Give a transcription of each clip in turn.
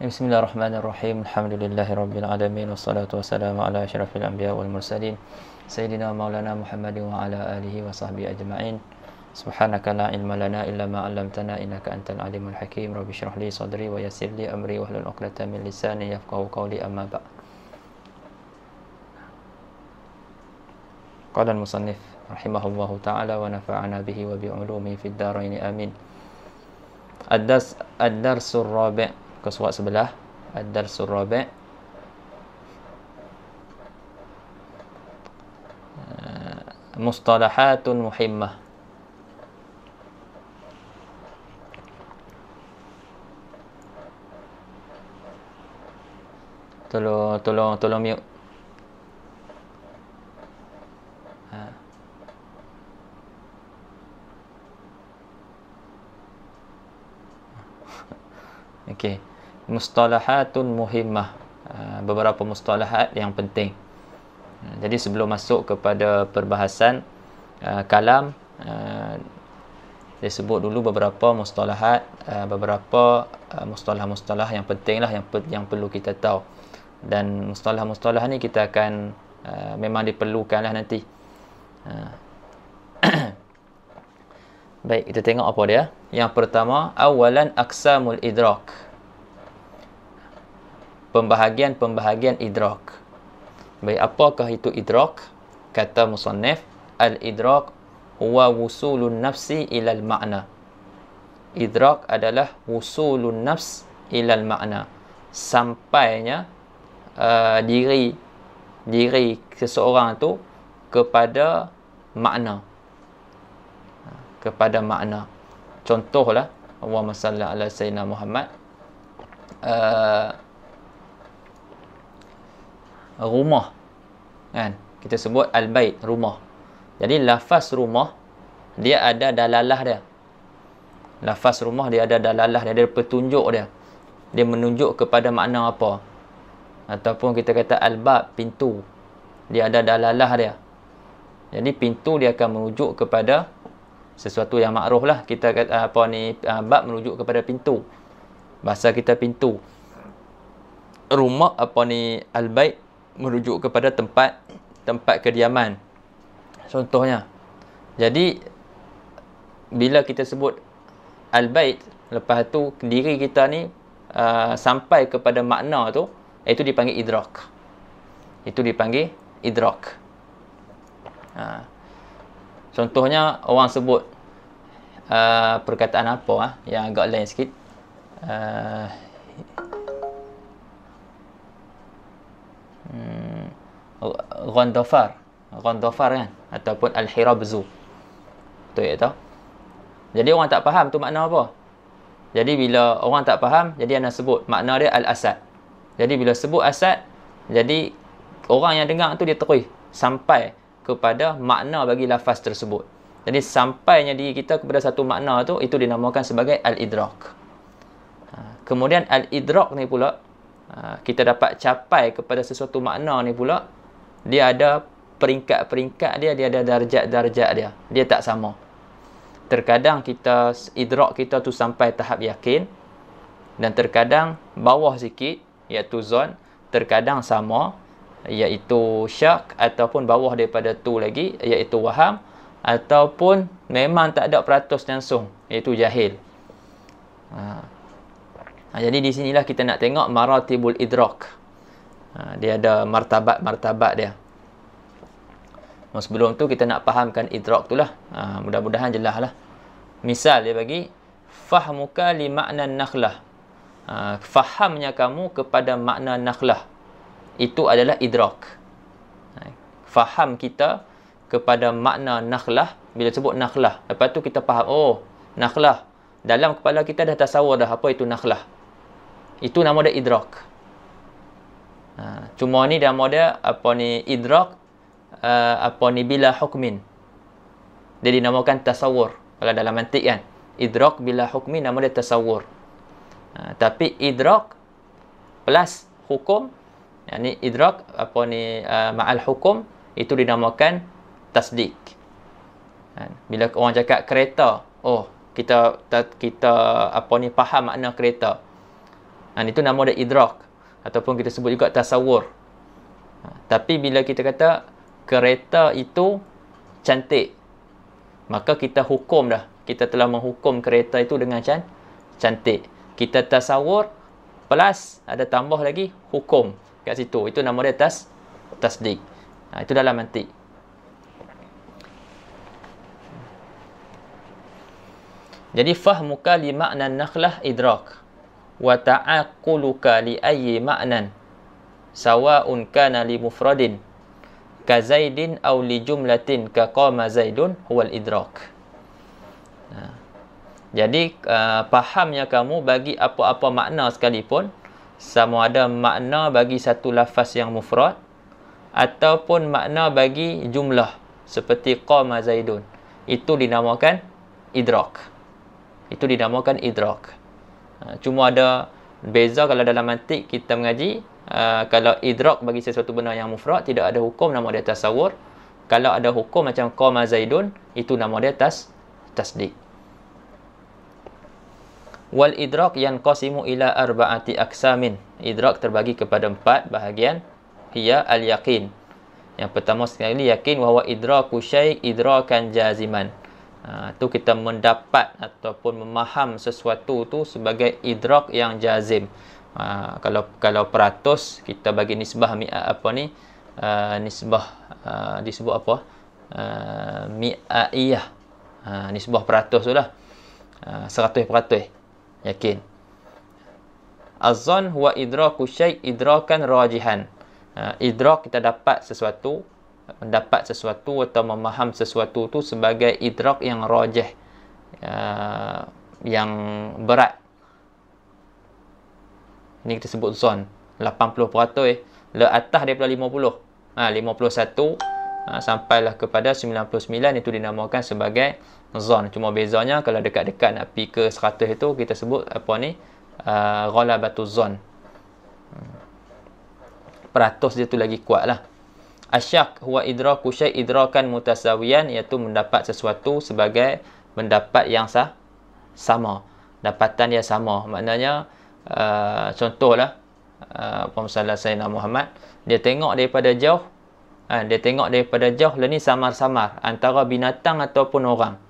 Bismillahirrahmanirrahim. Alhamdulillahirabbil alamin wassalatu wassalamu ala asyrafil anbiya wal mursalin sayyidina maulana Muhammadin wa ala alihi wa sahbihi ajma'in. Subhanaka la ilma lana illa ma 'allamtana innaka antal alimul hakim. Rabbi shrah li sadri wa yassir li amri wahlul 'uqdatam min lisani yafqahu qawli, amma ba'd. Qala al-musannif rahimahullahu ta'ala wa nafa'ana bihi wa bi 'ulumihi fid dharain amin. Ad-darsur rabi', ke surat sebelah. Ad-darsur rabi', mustalahatun muhimmah. Tolong mute. Okey. Mustalahatun muhimmah. Beberapa mustalahat yang penting. Jadi sebelum masuk kepada perbahasan kalam, saya sebut dulu beberapa mustalahat, beberapa mustalah-mustalah yang penting lah, yang perlu kita tahu. Dan mustalah-mustalah ni kita akan memang diperlukan lah nanti. Baik, kita tengok apa dia. Yang pertama, awalan aqsamul idrak. Pembahagian idrak. Baik, apakah itu idrak? Kata musannif, al-idrak huwa wusulun nafsi ilal ma'na. Idrak adalah wusulun nafs ilal ma'na. Sampainya diri seseorang tu kepada makna. Kepada makna. Contohlah, Allahumma salli ala sayyidina Muhammad. Rumah, kan? Kita sebut al-bait, rumah. Jadi lafaz rumah dia ada dalalah dia. Lafaz rumah dia ada dalalah dia, ada petunjuk dia. Dia menunjuk kepada makna apa. Ataupun kita kata al-bab, pintu. Dia ada dalalah dia. Jadi pintu dia akan merujuk kepada sesuatu yang makruf lah. Kita kata bab merujuk kepada pintu. Bahasa kita pintu. Rumah al-bait merujuk kepada tempat kediaman. Contohnya. Jadi bila kita sebut al-bait, lepas tu diri kita ni sampai kepada makna tu, itu dipanggil idrak. Itu dipanggil idrak. Contohnya orang sebut perkataan apa yang agak lain sikit. Ghandafar kan, ataupun al-hirabzu. Betul ya tahu? Jadi orang tak faham tu makna apa. Jadi bila orang tak faham, jadi anda sebut makna dia al-asad. Jadi bila sebut asad, jadi orang yang dengar tu dia terus sampai kepada makna bagi lafaz tersebut. Jadi sampainya diri kita kepada satu makna tu, itu dinamakan sebagai al-idrak. Kemudian al-idrak ni pula, kita dapat capai kepada sesuatu makna ni pula, dia ada peringkat-peringkat dia ada darjat-darjat dia. Dia tak sama. Terkadang idrak kita tu sampai tahap yakin, dan terkadang bawah sikit, iaitu zon. Terkadang sama, iaitu syak, ataupun bawah daripada tu lagi, iaitu waham, ataupun memang tak ada peratus langsung, iaitu jahil. Jadi di sinilah kita nak tengok maratibul idrak. Dia ada martabat-martabat dia. Sebelum tu kita nak fahamkan idrak tu lah. Mudah-mudahan jelas lah. Misal dia bagi, fahmuka li ma'na nakhlah. Fahamnya kamu kepada makna nakhlah, itu adalah idrak. Faham kita kepada makna nakhlah, bila sebut nakhlah, lepas tu kita faham, oh, nakhlah. Dalam kepala kita dah tasawur dah apa itu nakhlah. Itu nama dia idrak. Cuma ni nama dia idrak bila hukmin. Dia dinamakan tasawur. Kalau dalam mantik kan, idrak bila hukmin, nama dia tasawur. Tapi idrak plus hukum, yakni idrak ma'al hukum, itu dinamakan tasdik. Bila orang cakap kereta, oh, kita faham makna kereta. Itu nama dia idrak, ataupun kita sebut juga tasawur. Tapi bila kita kata kereta itu cantik, maka kita hukum dah. Kita telah menghukum kereta itu dengan cantik. Kita tasawur plus ada tambah lagi hukum kat situ. Itu nama dia tasdik. Itu dalam mantik. Jadi fahmuka li makna nakhlah idrak wa ta'aquluka li ayyi ma'nan sawa'un kana li mufradin ka zaidin aw li jumlatin ka qama zaidun huwal idrak. Jadi fahamnya kamu bagi apa-apa makna sekalipun, sama ada makna bagi satu lafaz yang mufrad ataupun makna bagi jumlah seperti qama zaidun, itu dinamakan idrak. Itu dinamakan idrak. Cuma ada beza kalau dalam mantik kita mengaji, kalau idrak bagi sesuatu benda yang mufrad tidak ada hukum, nama dia tasawur. Kalau ada hukum macam qama zaidun, itu nama dia tasdik. Wal idrak yanqasimu ila arba'ati aqsamin. Idrak terbagi kepada 4 bahagian. Hiya al yaqin. Yang pertama sekali yakin bahawa idraku syai' idrakan jaziman. Tu kita mendapat ataupun memaham sesuatu tu sebagai idrak yang jazim. Kalau peratus kita bagi nisbah nisbah disebut apa? Mi'aiyah. Nisbah peratus tu lah. 100% yakin. Az-zann huwa idraku syai' idrakan rajihan. Idrak kita dapat sesuatu, mendapat sesuatu atau memaham sesuatu tu sebagai idrak yang rajih, yang berat. Ini kita sebut zon 80%, le atas daripada 50, 51 sampailah kepada 99, itu dinamakan sebagai zon. Cuma bezanya kalau dekat-dekat nak pergi ke 100 itu kita sebut ghalabatuz zon. Peratus dia tu lagi kuat lah. Asyak huwa idraku syai' idrakan mutasawiyan, iaitu mendapat sesuatu sebagai mendapat yang sama. Dapatan dia sama. Maknanya contohlah Muhammad Sayyidina Muhammad, dia tengok daripada jauh, lah ni samar-samar antara binatang ataupun orang.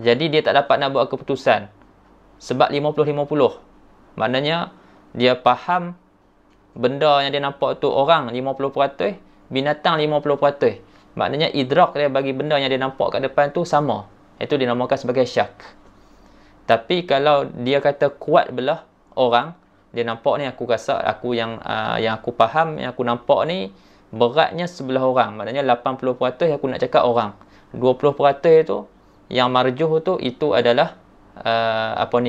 Jadi dia tak dapat nak buat keputusan sebab 50-50. Maknanya dia faham benda yang dia nampak tu orang 50%, binatang 50%. Maknanya idrak dia bagi benda yang dia nampak kat depan tu sama. Itu dinamakan sebagai syak. Tapi kalau dia kata kuat belah orang, dia nampak ni aku rasa aku yang aku faham, yang aku nampak ni beratnya sebelah orang. Maknanya 80% aku nak cakap orang. 20% itu yang marjuh tu itu adalah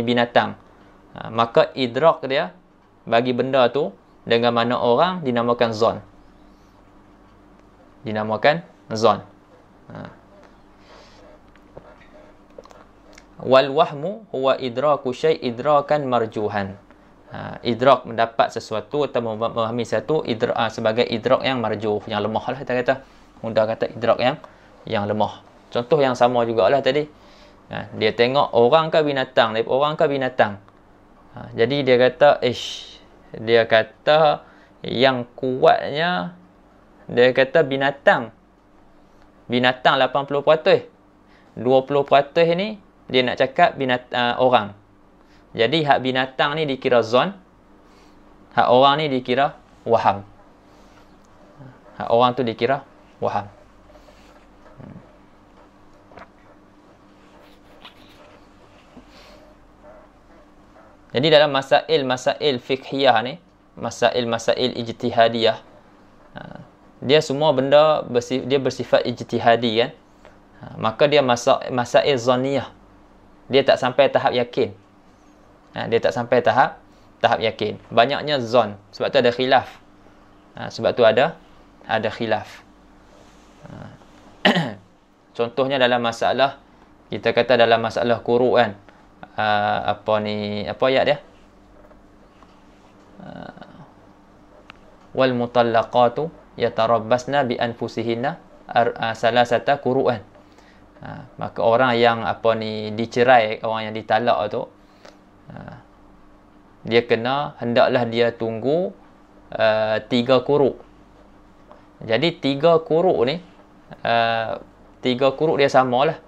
binatang. Maka idrak dia bagi benda tu dengan mana orang dinamakan zon. Wal wahmu huwa idraku syai' idrakan marjuhan. Idrak mendapat sesuatu atau memahami sesuatu sebagai idrak yang marjuh, yang lemah lah kita kata. Mudah kata idrak yang lemah. Contoh yang sama jugalah tadi. Dia tengok orang ke binatang, jadi dia kata yang kuatnya, dia kata binatang 80%, 20% ni dia nak cakap orang. Jadi hak binatang ni dikira zon, hak orang ni dikira waham. Hak orang tu dikira waham. Jadi dalam masail fiqhiyah ni, masail ijtihadiyah, dia semua benda dia bersifat ijtihadi kan. Maka dia masail zaniyah. Dia tak sampai tahap yakin. Dia tak sampai tahap yakin. Banyaknya zon. Sebab tu ada khilaf. Contohnya dalam masalah, kita kata dalam masalah quru' kan. Apa ayat dia? Wal mutallaqatu yatarabbasna bi anfusihinna salasata quru'an. Maka orang yang dicerai, orang yang ditalak tu, Dia kena, hendaklah dia tunggu 3 quru'. Jadi 3 quru' ni 3 quru' dia samalah.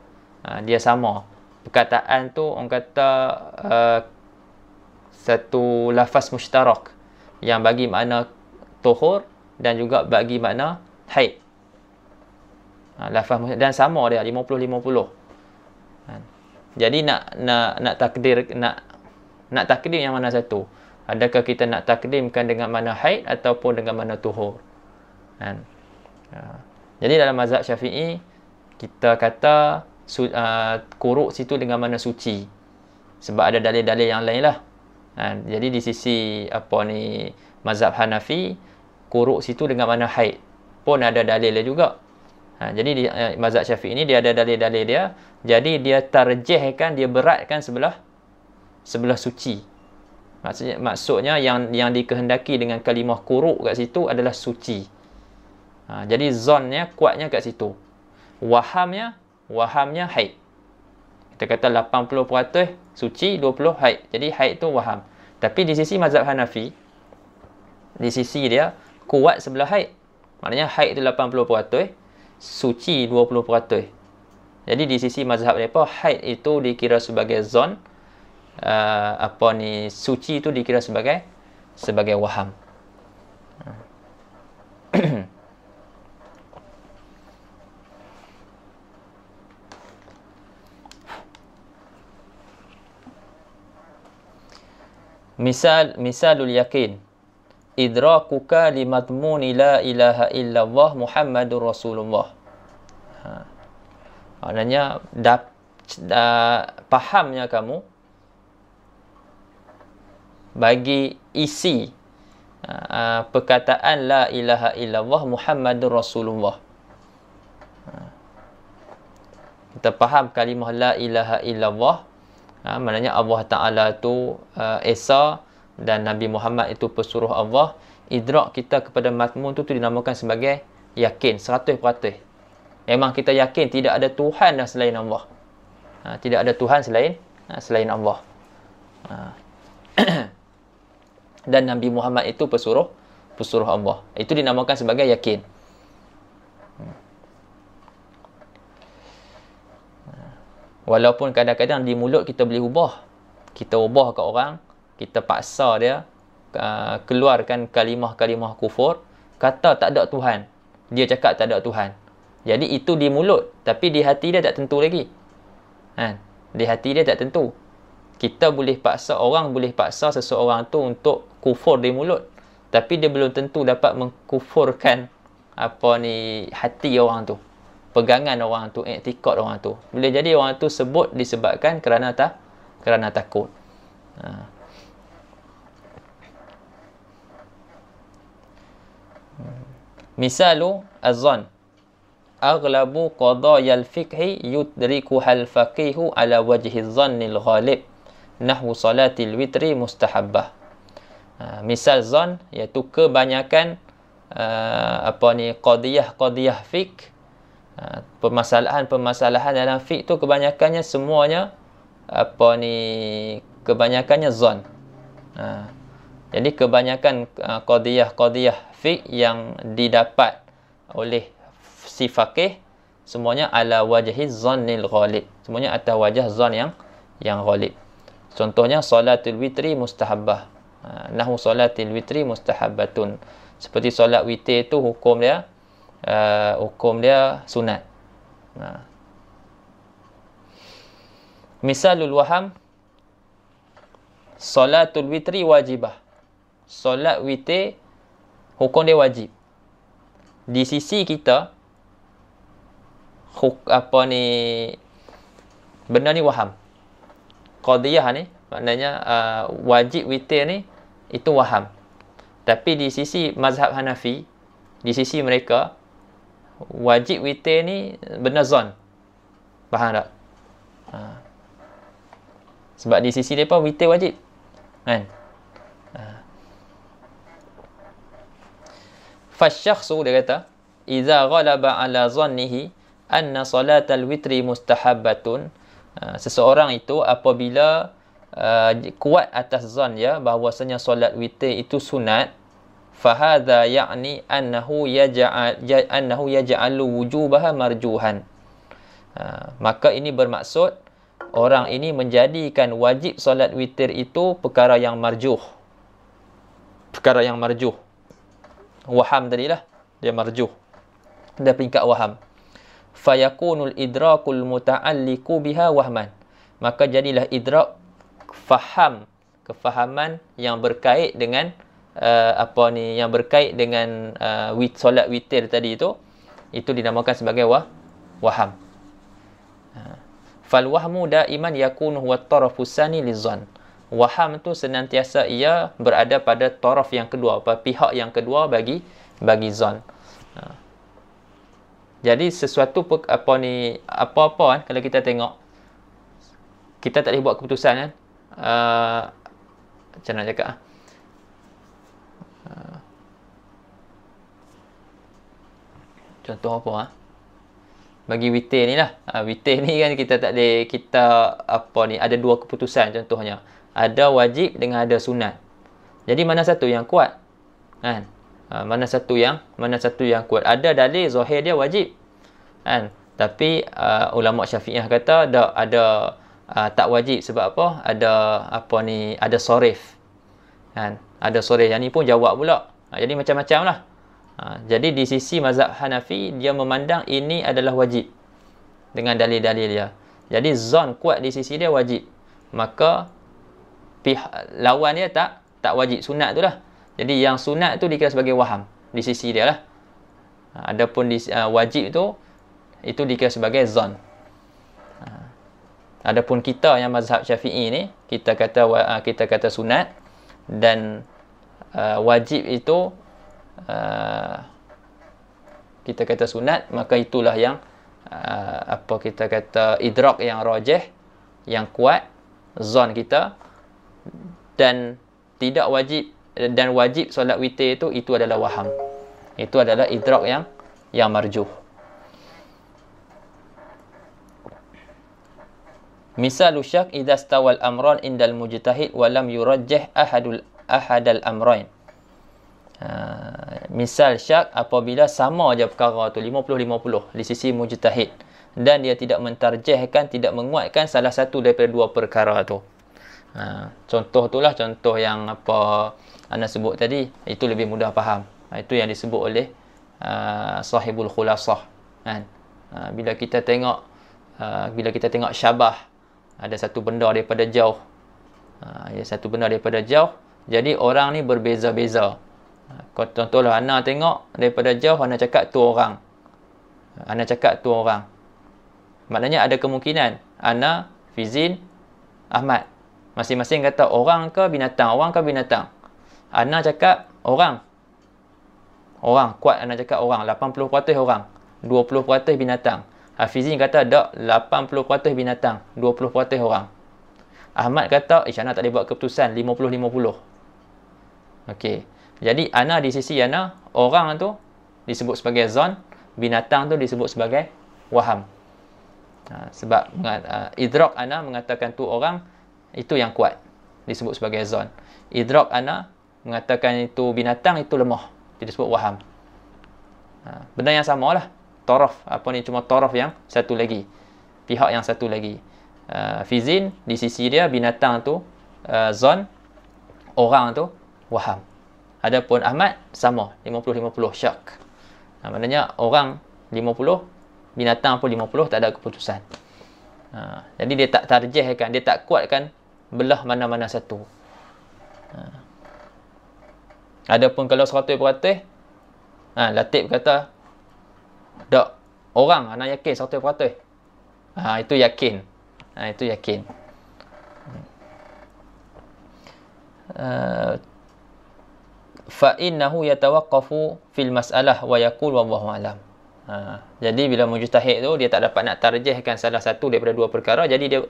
Dia sama. Perkataan tu orang kata satu lafaz mushtarak yang bagi makna tuhur dan juga bagi makna haid. Lafaz dan sama dia 50-50. Jadi nak takdir nak takdim yang mana satu? Adakah kita nak takdimkan dengan mana haid ataupun dengan mana tuhur? Jadi dalam mazhab Syafi'i kita kata quru' situ dengan mana suci. Sebab ada dalil-dalil yang lain lah. Jadi di sisi mazhab Hanafi, quru' situ dengan mana haid pun ada dalil juga. Jadi di mazhab Syafi'i ini dia ada dalil-dalil dia. Jadi dia tarjihkan, dia beratkan sebelah suci. Maksudnya yang dikehendaki dengan kalimah quru' kat situ adalah suci. Jadi zonnya kuatnya kat situ. Wahamnya haid. Kita kata 80% suci, 20 haid. Jadi haid tu waham. Tapi di sisi mazhab Hanafi, di sisi dia kuat sebelah haid. Maknanya haid tu 80%, suci 20%. Jadi di sisi mazhab mereka, haid itu dikira sebagai zon, suci itu dikira sebagai waham. Misalul yakin idrakuka limadmuni la ilaha illallah Muhammadur Rasulullah. Maknanya pahamnya kamu bagi isi perkataan la ilaha illallah Muhammadur Rasulullah. Kita faham kalimah la ilaha illallah, maknanya Allah Ta'ala tu Esa dan Nabi Muhammad itu pesuruh Allah. Idrak kita kepada matmun tu dinamakan sebagai yakin 100%. Memang kita yakin tidak ada Tuhan selain Allah. Tidak ada Tuhan selain Allah. Dan Nabi Muhammad itu pesuruh Allah. Itu dinamakan sebagai yakin. Walaupun kadang-kadang di mulut kita boleh ubah. Kita ubah kat orang, kita paksa dia keluarkan kalimah-kalimah kufur, kata tak ada Tuhan. Dia cakap tak ada Tuhan. Jadi itu di mulut, tapi di hati dia tak tentu lagi. Di hati dia tak tentu. Kita boleh paksa, orang boleh paksa seseorang tu untuk kufur di mulut, tapi dia belum tentu dapat mengkufurkan hati orang tu, pegangan orang tu, iktikad orang tu. Boleh jadi orang tu disebabkan kerana takut. Misalu az-zan aghlabu qadayal fiqhi yudrikuhal faqihu ala wajhi az-zannil ghalib nahwu salatil witri mustahabbah. Misal zan iaitu kebanyakan qadiyah fiqh, permasalahan dalam fiqh tu kebanyakannya semuanya kebanyakannya zan. Jadi kebanyakan qadiyah fiqh yang didapat oleh si faqih semuanya ala wajhi zannil ghalib, semuanya atas wajah zan yang ghalib. Contohnya salatul witri mustahabbah, nahu salatil witri mustahabbatun. Seperti solat witir tu hukum dia sunat. Misalul waham salatul witri wajibah. Solat witir hukum dia wajib. Di sisi kita benda ni waham. Qadiyah ni maknanya wajib witir ni itu waham. Tapi di sisi mazhab Hanafi, di sisi mereka wajib witir ni benda zon. Faham tak? Sebab di sisi mereka witir wajib, kan? Fasyakhsu, dia kata, iza ghalaba ala zannihi anna salatal witri mustahabbatun. Seseorang itu apabila kuat atas zon ya bahawasanya solat witir itu sunat, fahadha ya'ni annahu yaj'alu wujubaha marjuhan. Maka ini bermaksud orang ini menjadikan wajib solat witir itu perkara yang marjuh. Perkara yang marjuh. Waham tadilah, dia marjuh. Dia peringkat waham. Fayakunul idrakul muta'alliqu biha wahman. Maka jadilah idrak kefahaman yang berkait dengan yang berkait dengan solat witir tadi itu dinamakan sebagai waham. Fal wahmu daiman yakunu huwa at-tarafus sani lizan. Waham tu senantiasa ia berada pada taraf yang kedua, pada pihak yang kedua bagi zon. Jadi sesuatu apa-apa kan, kalau kita tengok, kita tak boleh buat keputusan kan. Macam nak cakap contoh apa bagi witir ni lah. Witir ni kan kita tak boleh, ada dua keputusan contohnya. Ada wajib dengan ada sunat. Jadi mana satu yang kuat? Kan? Mana satu yang kuat? Ada dalil zahir dia wajib. Kan? Tapi ulama Syafi'iyah kata ada tak wajib sebab apa? Ada sorif. Kan? Ada sorif. Yang ni pun jawab pula. Jadi macam-macam lah. Jadi di sisi mazhab Hanafi, dia memandang ini adalah wajib dengan dalil-dalil dia. Jadi zon kuat di sisi dia wajib. Maka lawan dia tak wajib, sunat tu lah. Jadi yang sunat tu dikira sebagai waham di sisi dia lah. Adapun wajib tu itu dikira sebagai zon. Adapun kita yang mazhab Syafi'i ni, kita kata sunat, dan wajib itu kita kata sunat, maka itulah yang kita kata idrak yang rajih, yang kuat, zon kita, dan tidak wajib, dan wajib solat witir itu adalah waham. Itu adalah idrak yang marjuh. Misal syak idza stawal amran indal mujtahid wa lam yurajjih ahadal amrain. Misal syak apabila sama aja perkara tu 50-50 di sisi mujtahid, dan dia tidak mentarjihkan, tidak menguatkan salah satu daripada dua perkara tu. Contoh itulah contoh yang ana sebut tadi, itu lebih mudah faham. Itu yang disebut oleh sahibul khulasah kan. Bila kita tengok syabah, ada satu benda daripada jauh, jadi orang ni berbeza-beza. Contohlah ana tengok daripada jauh, ana cakap tu orang, maknanya ada kemungkinan ana, Fizin, Ahmad masing-masing kata orang ke binatang. Ana cakap orang kuat, ana cakap orang 80% orang, 20% binatang. Hafizin kata tak, 80% binatang, 20% orang. Ahmad kata ana tak boleh buat keputusan, 50-50. Okey. Jadi ana di sisi ana, orang tu disebut sebagai zon, binatang tu disebut sebagai waham. Sebab idrak ana mengatakan tu orang, itu yang kuat, disebut sebagai zon. Idrak ana mengatakan itu binatang, itu lemah, disebut waham. Benda yang samalah. Taraf, cuma taraf yang satu lagi, pihak yang satu lagi. Fizin di sisi dia binatang tu zon, orang tu waham. Adapun Ahmad sama, 50-50 syak. Maknanya orang 50, binatang pun 50, tak ada keputusan. Jadi dia tak tarjihkan, dia tak kuatkan belah mana-mana satu. Adapun kalau 100%, Latif kata tak, orang ana yakin 100%. Itu yakin. Itu yakin. Fa innahu yatawaqqafu fil mas'alah wa yaqul wallahu alam. Jadi bila mujtahid tu dia tak dapat nak tarjihkan salah satu daripada dua perkara, jadi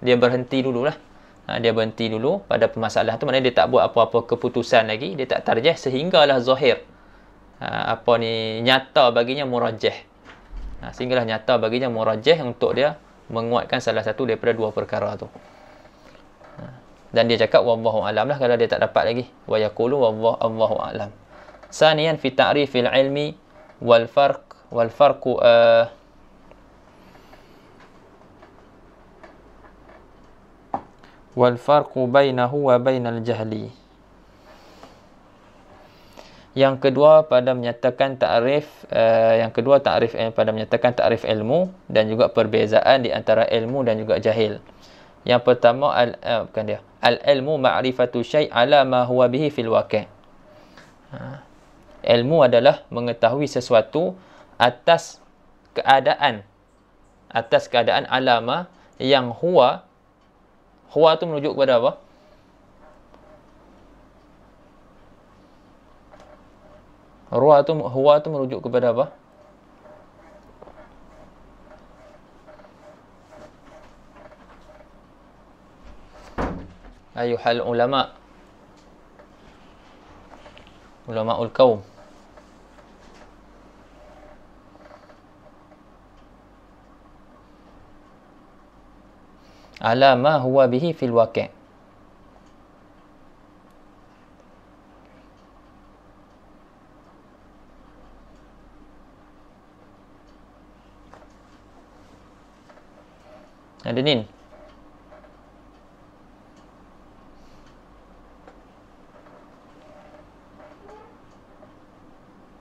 dia berhenti dululah. Dia berhenti dulu pada permasalahan tu, maknanya dia tak buat apa-apa keputusan lagi, dia tak tarjih sehinggalah zahir nyata baginya murajjih. Sehinggalah nyata baginya murajjih untuk dia menguatkan salah satu daripada dua perkara tu. Dan dia cakap wallahu alam lah kalau dia tak dapat lagi. Wa yaqulu wallahu alam. Saniyan fi ta'rifil ilmi wal farqu bainahu wa bainal jahli. Yang kedua pada menyatakan ta'rif pada menyatakan ta'rif ilmu dan juga perbezaan di antara ilmu dan juga jahil. Yang pertama al-ilmu ma'rifatu syai' ala ma huwa bihi fil waqi'. Ilmu adalah mengetahui sesuatu atas keadaan alama yang huwa tu merujuk kepada apa? Huwa tu merujuk kepada apa? Ayuhal ulama'ul qaum. Ala ma huwa bihi fil waqi'. Ada ni.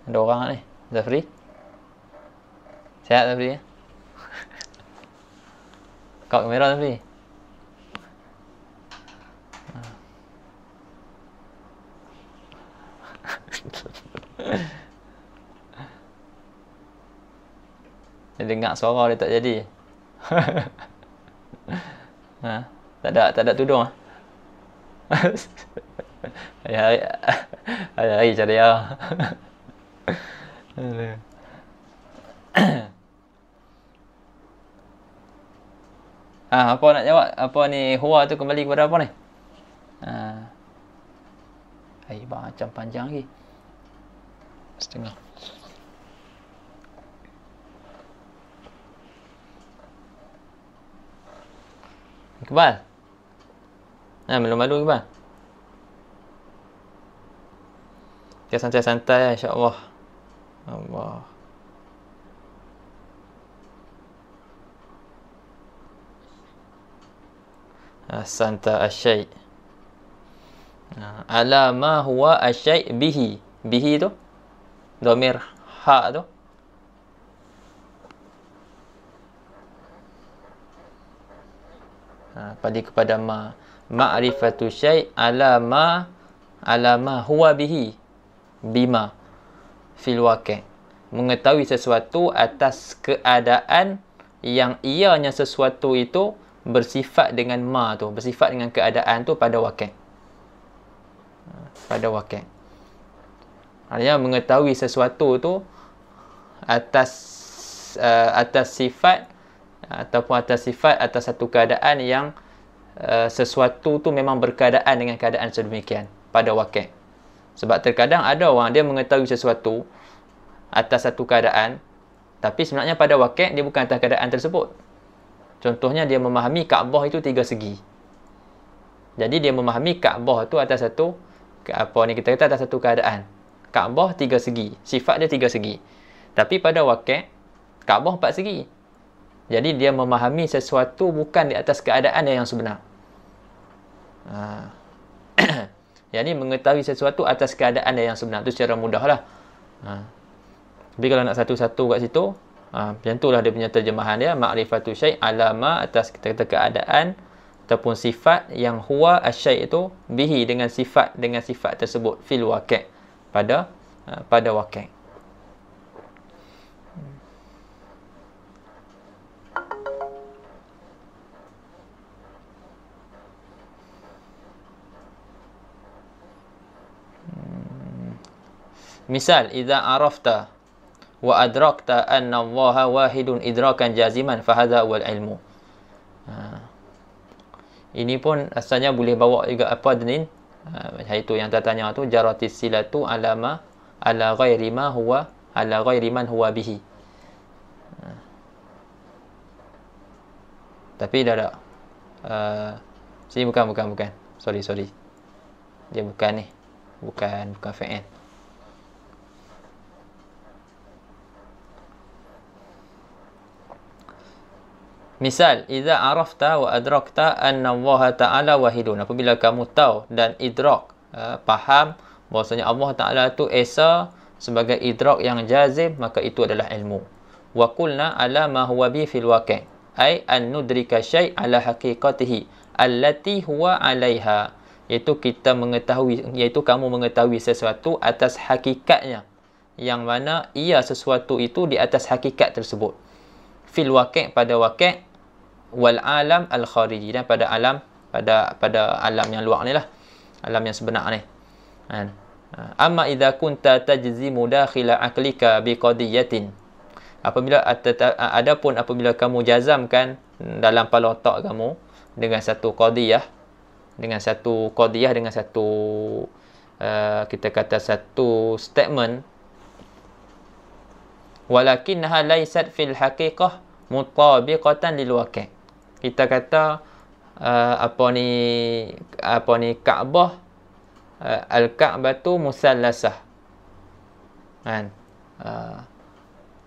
Ada orang ni. Zafri. Sihat Zafri ya? Kau kamera Zafri. Dia dengar suara dia tak jadi. Tak ada tudung. Hari-hari cari dia. Apa nak jawab? Apa ni huwa tu kembali kepada apa ni? Macam panjang lagi. Setengah. Iqbal. Malu-malu Iqbal. Dia santai-santai insya-Allah. Allah. Santa asyai. Ala ma huwa asyai bihi. Bihi tu dhamir ha tu. Pada kepada ma'rifatu syai' ala ma huwa bihi bima fil waqi'. Mengetahui sesuatu atas keadaan yang ianya sesuatu itu bersifat dengan bersifat dengan keadaan tu pada waqi'. Pada waqi'. Artinya mengetahui sesuatu tu atas sifat ataupun atas satu keadaan yang sesuatu tu memang berkeadaan dengan keadaan sedemikian pada waqi'. Sebab terkadang ada orang dia mengetahui sesuatu atas satu keadaan tapi sebenarnya pada waqi' dia bukan atas keadaan tersebut. Contohnya dia memahami Kaabah itu 3 segi. Jadi dia memahami Kaabah tu atas satu kita kata atas satu keadaan. Kaabah 3 segi, sifat dia 3 segi. Tapi pada waqi' Kaabah 4 segi. Jadi dia memahami sesuatu bukan di atas keadaan yang sebenar. Jadi mengetahui sesuatu atas keadaan yang sebenar tu secara mudahlah. Tapi kalau nak satu-satu kat situ, macam itulah dia punya terjemahan dia, ma'rifatu syai' alama atas kita kata keadaan ataupun sifat yang huwa asyai' itu bihi dengan sifat tersebut fil waqi' pada waqi'. Misal, idza arafta wa adrakta anna Allaha wahidun idrakan jaziman fahadha wal ilmu. Ini pun asalnya boleh bawa juga apa ni? Iaitu yang tertanya tu jaratis silatu alama ala ghairi ma huwa ala ghairi man huwa bihi. Tapi dah Sini bukan. Sorry. Dia bukan ni. Bukan fa'il. Misal, idza arafta wa adrakta anna Allah Ta'ala wahidun. Apabila kamu tahu dan idrak, faham bahwasanya Allah Ta'ala tu esa sebagai idrak yang jazim, maka itu adalah ilmu. Wa qulna ala ma huwa bi fil waqi', ay an nudrika syai' ala haqiqatihi allati huwa 'alaiha. Iaitu kita mengetahui, iaitu kamu mengetahui sesuatu atas hakikatnya, yang mana ia sesuatu itu di atas hakikat tersebut. Fil waqi', pada waqi', wal alam al khariji, dan pada alam, pada alam yang luar ni lah, alam yang sebenar ni. Amma idza kunta tajzimu dakhila aqlika bi qadiyatin, adapun apabila kamu jazamkan dalam kepala otak kamu dengan satu qadiyah, dengan satu kita kata satu statement, walakinnaha laysat fil haqiqah mutabiqatan lil waqi'. Kita kata Kaabah, al-Kaabatu musallasah. Kan?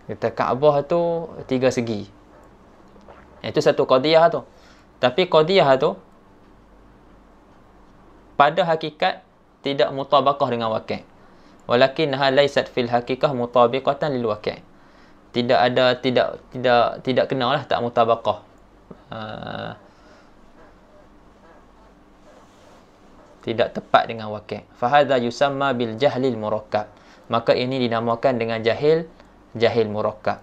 Kita Kaabah tu 3 segi. Itu satu qadiyah tu. Tapi qadiyah tu pada hakikat tidak mutabaqah dengan waqi'. Walakinnaha laysat fil haqiqah mutabiqatan lil waqi'. Tidak kenalah, tak mutabaqah. Tidak tepat dengan waqi'. Fahadha yusamma bil jahlil murakkab. Maka ini dinamakan dengan jahil murakkab.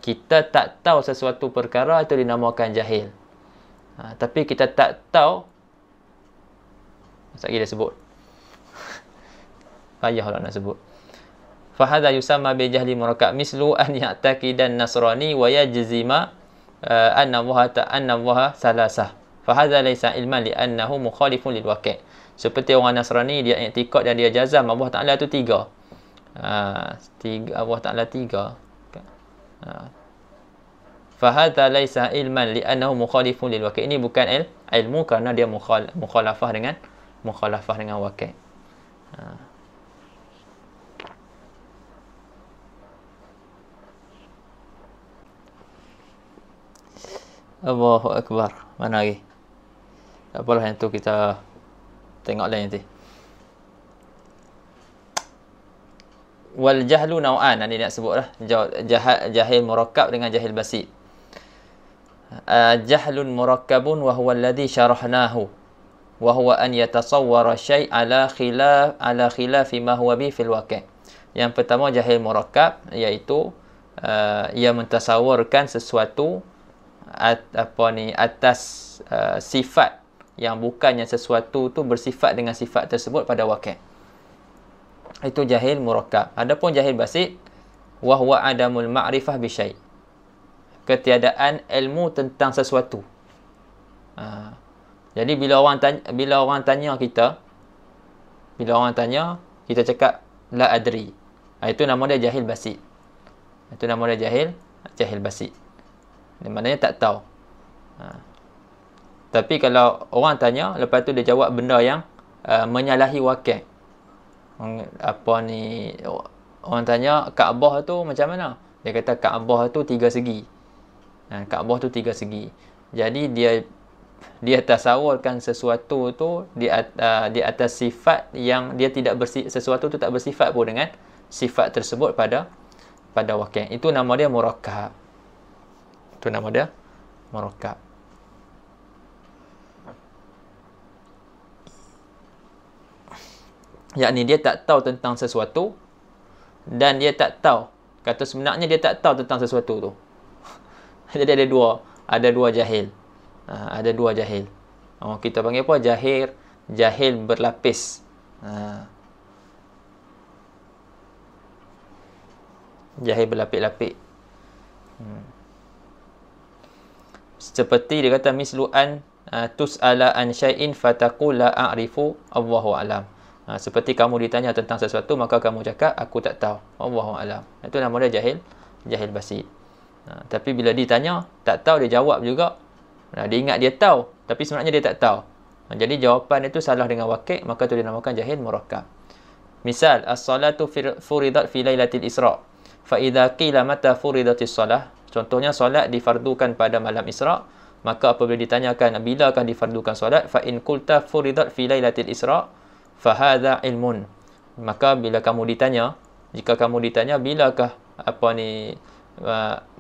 Kita tak tahu sesuatu perkara itu dinamakan jahil. Tapi kita tak tahu, sekejap dia sebut. Payahlah nak sebut. Fahadha yusamma bil jahli murakkab mislu an ya'taqidan nasrani wa yajzima anna Allah salasah. Fahadha laysa ilman li annahu mukhalifun lil waqi'. Seperti orang Nasrani, dia i'tiqad dan dia jazam Allah Ta'ala tu 3. Allah Ta'ala 3. Fahadha laysa ilman li annahu mukhalifun lil waqi'. Ini bukan ilmu kerana dia mukhalafah dengan waqi'. Allahu Akbar. Mana lagi? Tak apalah, yang tu kita tengok lain nanti. Wal jahlu naw'an. Ini nak sebut lah. Jahil murakkab dengan jahil basit. Jahlun murakkabun wa huwa alladhi syarahnahu. Wa huwa an yatasawwara syai' ala khilafi ma huwa bi fil waqi'. Yang pertama jahil murakkab, iaitu ia mentasawwarkan sesuatu atas sifat yang bukannya sesuatu tu bersifat dengan sifat tersebut pada waqi'. Itu jahil murakkab. Adapun jahil basit, wa huwa adamul ma'rifah bi syai'. Ketiadaan ilmu tentang sesuatu. Jadi bila orang tanya kita, kita cakap la adri. Itu nama dia jahil basit. Itu nama dia jahil basit. Maknanya tak tahu. Tapi kalau orang tanya, lepas tu dia jawab benda yang menyalahi waqi'. Orang tanya Kaabah tu macam mana? Dia kata Kaabah tu 3 segi. Kaabah tu 3 segi. Jadi dia tasawurkan sesuatu tu di atas sifat yang dia tidak sesuatu tu tak bersifat pun dengan sifat tersebut pada waqi'. Itu nama dia murakkab. Yakni dia tak tahu tentang sesuatu dan dia tak tahu, kata sebenarnya dia tak tahu tentang sesuatu tu. Jadi ada dua jahil. Ada dua jahil. Kita panggil apa? Jahil berlapis. Jahil berlapis-lapis. Seperti dia kata mislu'an tus'ala an syai'in fataqul la a'rifu Allahu a'lam. Seperti kamu ditanya tentang sesuatu, maka kamu cakap aku tak tahu, Allahu a'lam. Itu nama dia jahil basit. Tapi bila ditanya tak tahu, dia jawab juga, Dia ingat dia tahu, tapi sebenarnya dia tak tahu. Jadi jawapan itu salah dengan waqi', maka itu dinamakan jahil murakkab. Misal, as-salatu furidat fi lailatul Isra. Fa idza qila mata furidatis salah. Contohnya solat difardukan pada malam Isra, maka apabila ditanyakan bilakah difardukan solat, fa in qulta furidat fi lailatul Isra, fa hadza ilmun. Maka bila kamu ditanya, jika kamu ditanya bilakah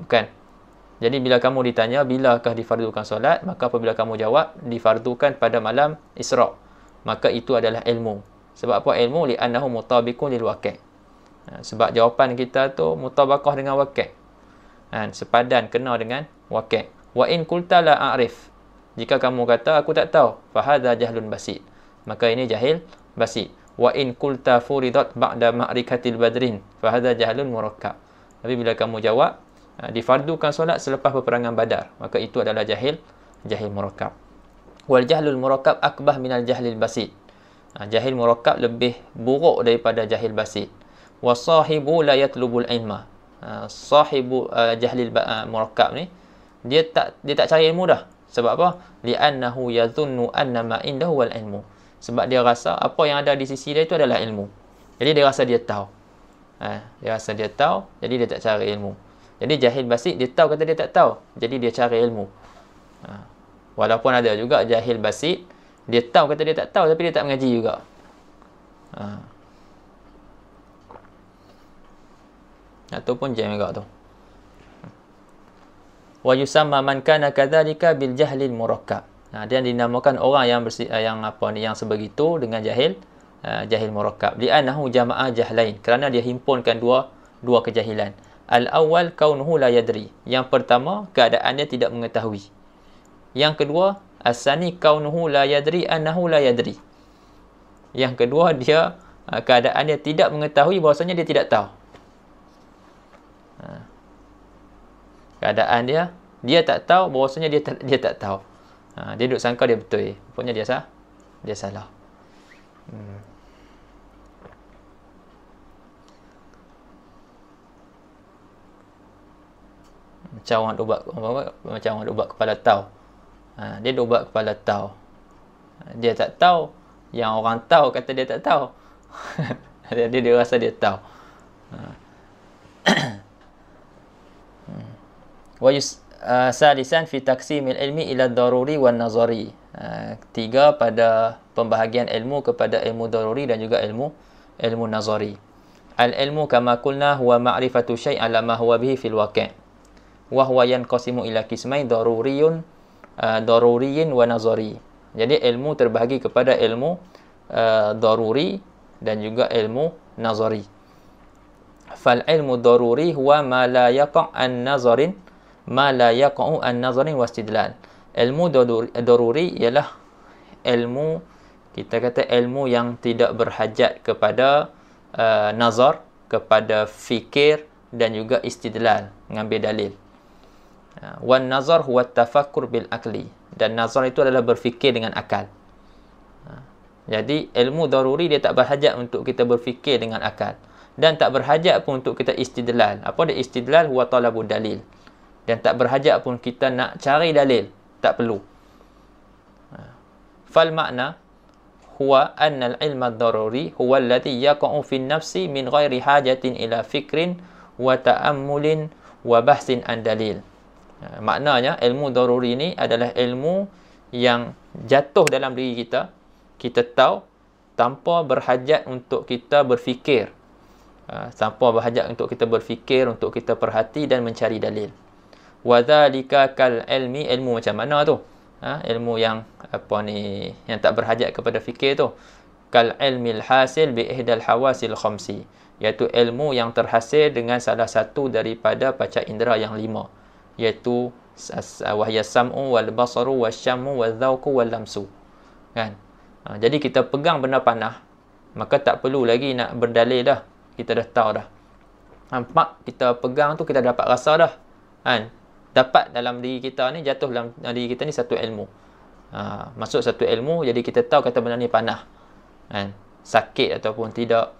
bukan. Jadi bila kamu ditanya bilakah difardukan solat, maka apabila kamu jawab difardukan pada malam Isra, maka itu adalah ilmu. Sebab apa ilmu? Li'annahu mutabiqun lil waqi'. Sebab jawapan kita tu mutabaqah dengan waqi'. Sepadan, kena dengan waqi'. Wa in qulta la a'rif. Jika kamu kata aku tak tahu, fa hadza jahlun basit. Maka ini jahil basit. Wa in qulta furidat ba'da ma'rikatil badrin, fa hadza jahlun murakkab. Tapi bila kamu jawab difardukan solat selepas peperangan Badar, maka itu adalah jahil murakkab. Wal jahlul murakkab akbah minal jahlil basit. Jahil murakkab lebih buruk daripada jahil basit. Wa sahibu la yatlubul ilma. Sahibu jahlil murakkab ni dia tak cari ilmu dah. Sebab apa? Li'annahu yadhunnu anna ma indahu wal ilmu. Sebab dia rasa apa yang ada di sisi dia itu adalah ilmu. Jadi dia rasa dia tahu. Dia rasa dia tahu, jadi dia tak cari ilmu. Jadi jahil basit, dia tahu kata dia tak tahu, jadi dia cari ilmu. Walaupun ada juga jahil basit, dia tahu kata dia tak tahu, tapi dia tak mengaji juga. Ataupun jahil juga tu. Wa yusamma man kana kadzalika bil jahlil murakkab. Dia dinamakan orang yang sebegitu dengan jahil murakkab. Li'annahu jama'a jahlain, kerana dia himpunkan dua kejahilan. Al-awwal kaunuhu la yadri. Yang pertama, keadaannya tidak mengetahui. Yang kedua, as-sani kaunuhu la yadri annahu la yadri. Yang kedua, dia keadaannya tidak mengetahui bahawasanya dia tidak tahu. Keadaan dia tak tahu bahawasanya dia tak tahu. Dia duduk sangka dia betul. Rupanya dia salah. Macam orang duk buat kepala tau. Dia duk buat kepala tau. Dia tak tahu, yang orang tahu kata dia tak tahu. dia rasa dia tahu. Wa salisan fi taqsimil ilmi ila daruri wan nazari. Tiga pada pembahagian ilmu kepada ilmu daruri dan juga ilmu nazari. Al ilmu kama qulna huwa ma'rifatu syai' ala ma huwa bihi fil waqi'. Wa huwa yanqasimu ila qismain daruriyyin wa nazari. Jadi ilmu terbahagi kepada ilmu daruri dan juga ilmu nazari. Fal ilmu daruri huwa ma la yaqa' an nazarin wa istidlal. Ilmu daruri ialah ilmu, kita kata ilmu yang tidak berhajat kepada nazar, kepada fikir dan juga istidlal, mengambil dalil. Wan nazar huwa tafakkur bil akli, dan nazar itu adalah berfikir dengan akal. Jadi ilmu daruri dia tak berhajat untuk kita berfikir dengan akal, dan tak berhajat pun untuk kita istidlal. Apa dia istidlal? Huwa talabud dalil. Dan tak berhajat pun kita nak cari dalil, tak perlu. Fal makna huwa anna al-ilma ad-daruri huwa alladhi yaqa'u fi an-nafsi min ghairi hajatin ila fikrin wa ta'ammulin wa bahsin an dalil. Maknanya ilmu daruri ini adalah ilmu yang jatuh dalam diri kita, kita tahu tanpa berhajat untuk kita berfikir, untuk kita perhati dan mencari dalil. Wa dzalika kal ilmi, ilmu macam mana tu? Ilmu yang yang tak berhajat kepada fikir tu. Kal ilmil hasil bi ihdal hawasil khamsi, iaitu ilmu yang terhasil dengan salah satu daripada panca indera yang 5, iaitu wahya sam'u wal basaru wasyammu wadzauqu wal lamsu. Kan? Jadi kita pegang benda panah, maka tak perlu lagi nak berdalil dah. Kita dah tahu dah. Nampak kita pegang tu, kita dapat rasa dah. Kan? Dapat dalam diri kita ni, jatuh dalam diri kita ni satu ilmu. Masuk satu ilmu, jadi kita tahu kata benda ni panah. Kan? Sakit ataupun tidak.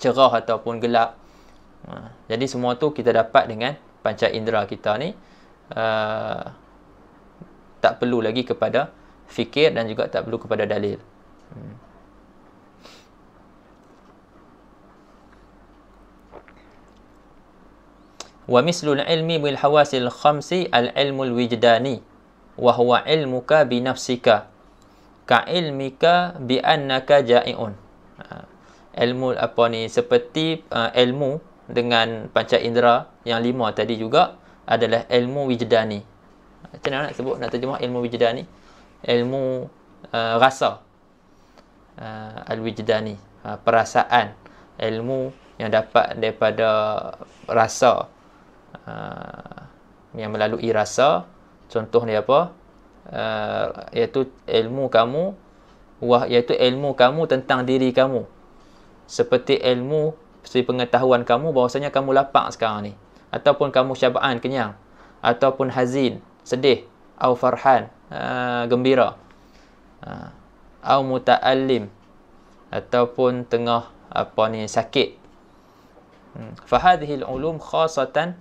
Cerah ataupun gelap. Jadi semua tu kita dapat dengan panca indera kita ni. tak perlu lagi kepada fikir dan juga tak perlu kepada dalil. Wa mislul ilmi bil hawasil khamsi al ilmul wijdani wa huwa ilmuka bi nafsika ka ilmika bi annaka ja'iun. Ilmu apa ni, seperti ilmu dengan panca indera yang 5 tadi juga adalah ilmu wijdani. Macam mana nak sebut, nak terjemah ilmu wijdani? Ilmu rasa, al-wijdani, perasaan, ilmu yang dapat daripada rasa, yang melalui rasa. Contoh dia apa? Iaitu ilmu kamu, iaitu ilmu kamu tentang diri kamu, seperti pengetahuan kamu bahawasanya kamu lapar sekarang ni, ataupun kamu syab'an, kenyang, ataupun hazin, sedih, au farhan, gembira, au muta'allim, ataupun tengah sakit. Fahadhihi al-ulum khasatan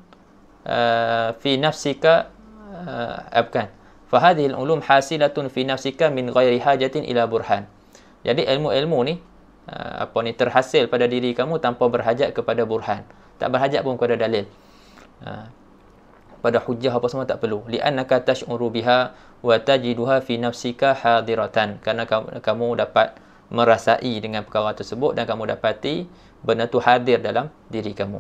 fi nafsika, bukan, fahadhihi al-ulum hasilatun fi nafsika min ghairi hajatin ila burhan. Jadi ilmu-ilmu ni terhasil pada diri kamu tanpa berhajat kepada burhan, tak berhajat pun kepada dalil, pada hujah apa semua tak perlu. Li'annaka tash'uru biha wa tajiduha fi nafsika hadiratan, kerana kamu dapat merasai dengan perkara tersebut dan kamu dapati benda tu hadir dalam diri kamu.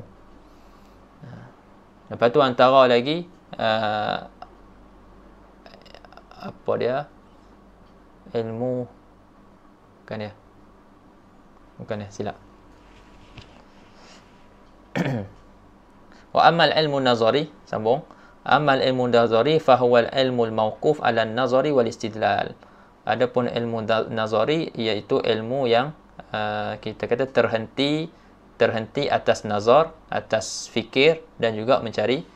Lepas tu antara lagi apa dia, ilmu, bukan ya, silap. Wa amal ilmu nazari, sambung, amal ilmu nazari fahuwa ilmu al-mawquf ala nazari wal istidlal. Adapun ilmu nazari iaitu ilmu yang kita kata terhenti atas nazar, atas fikir dan juga mencari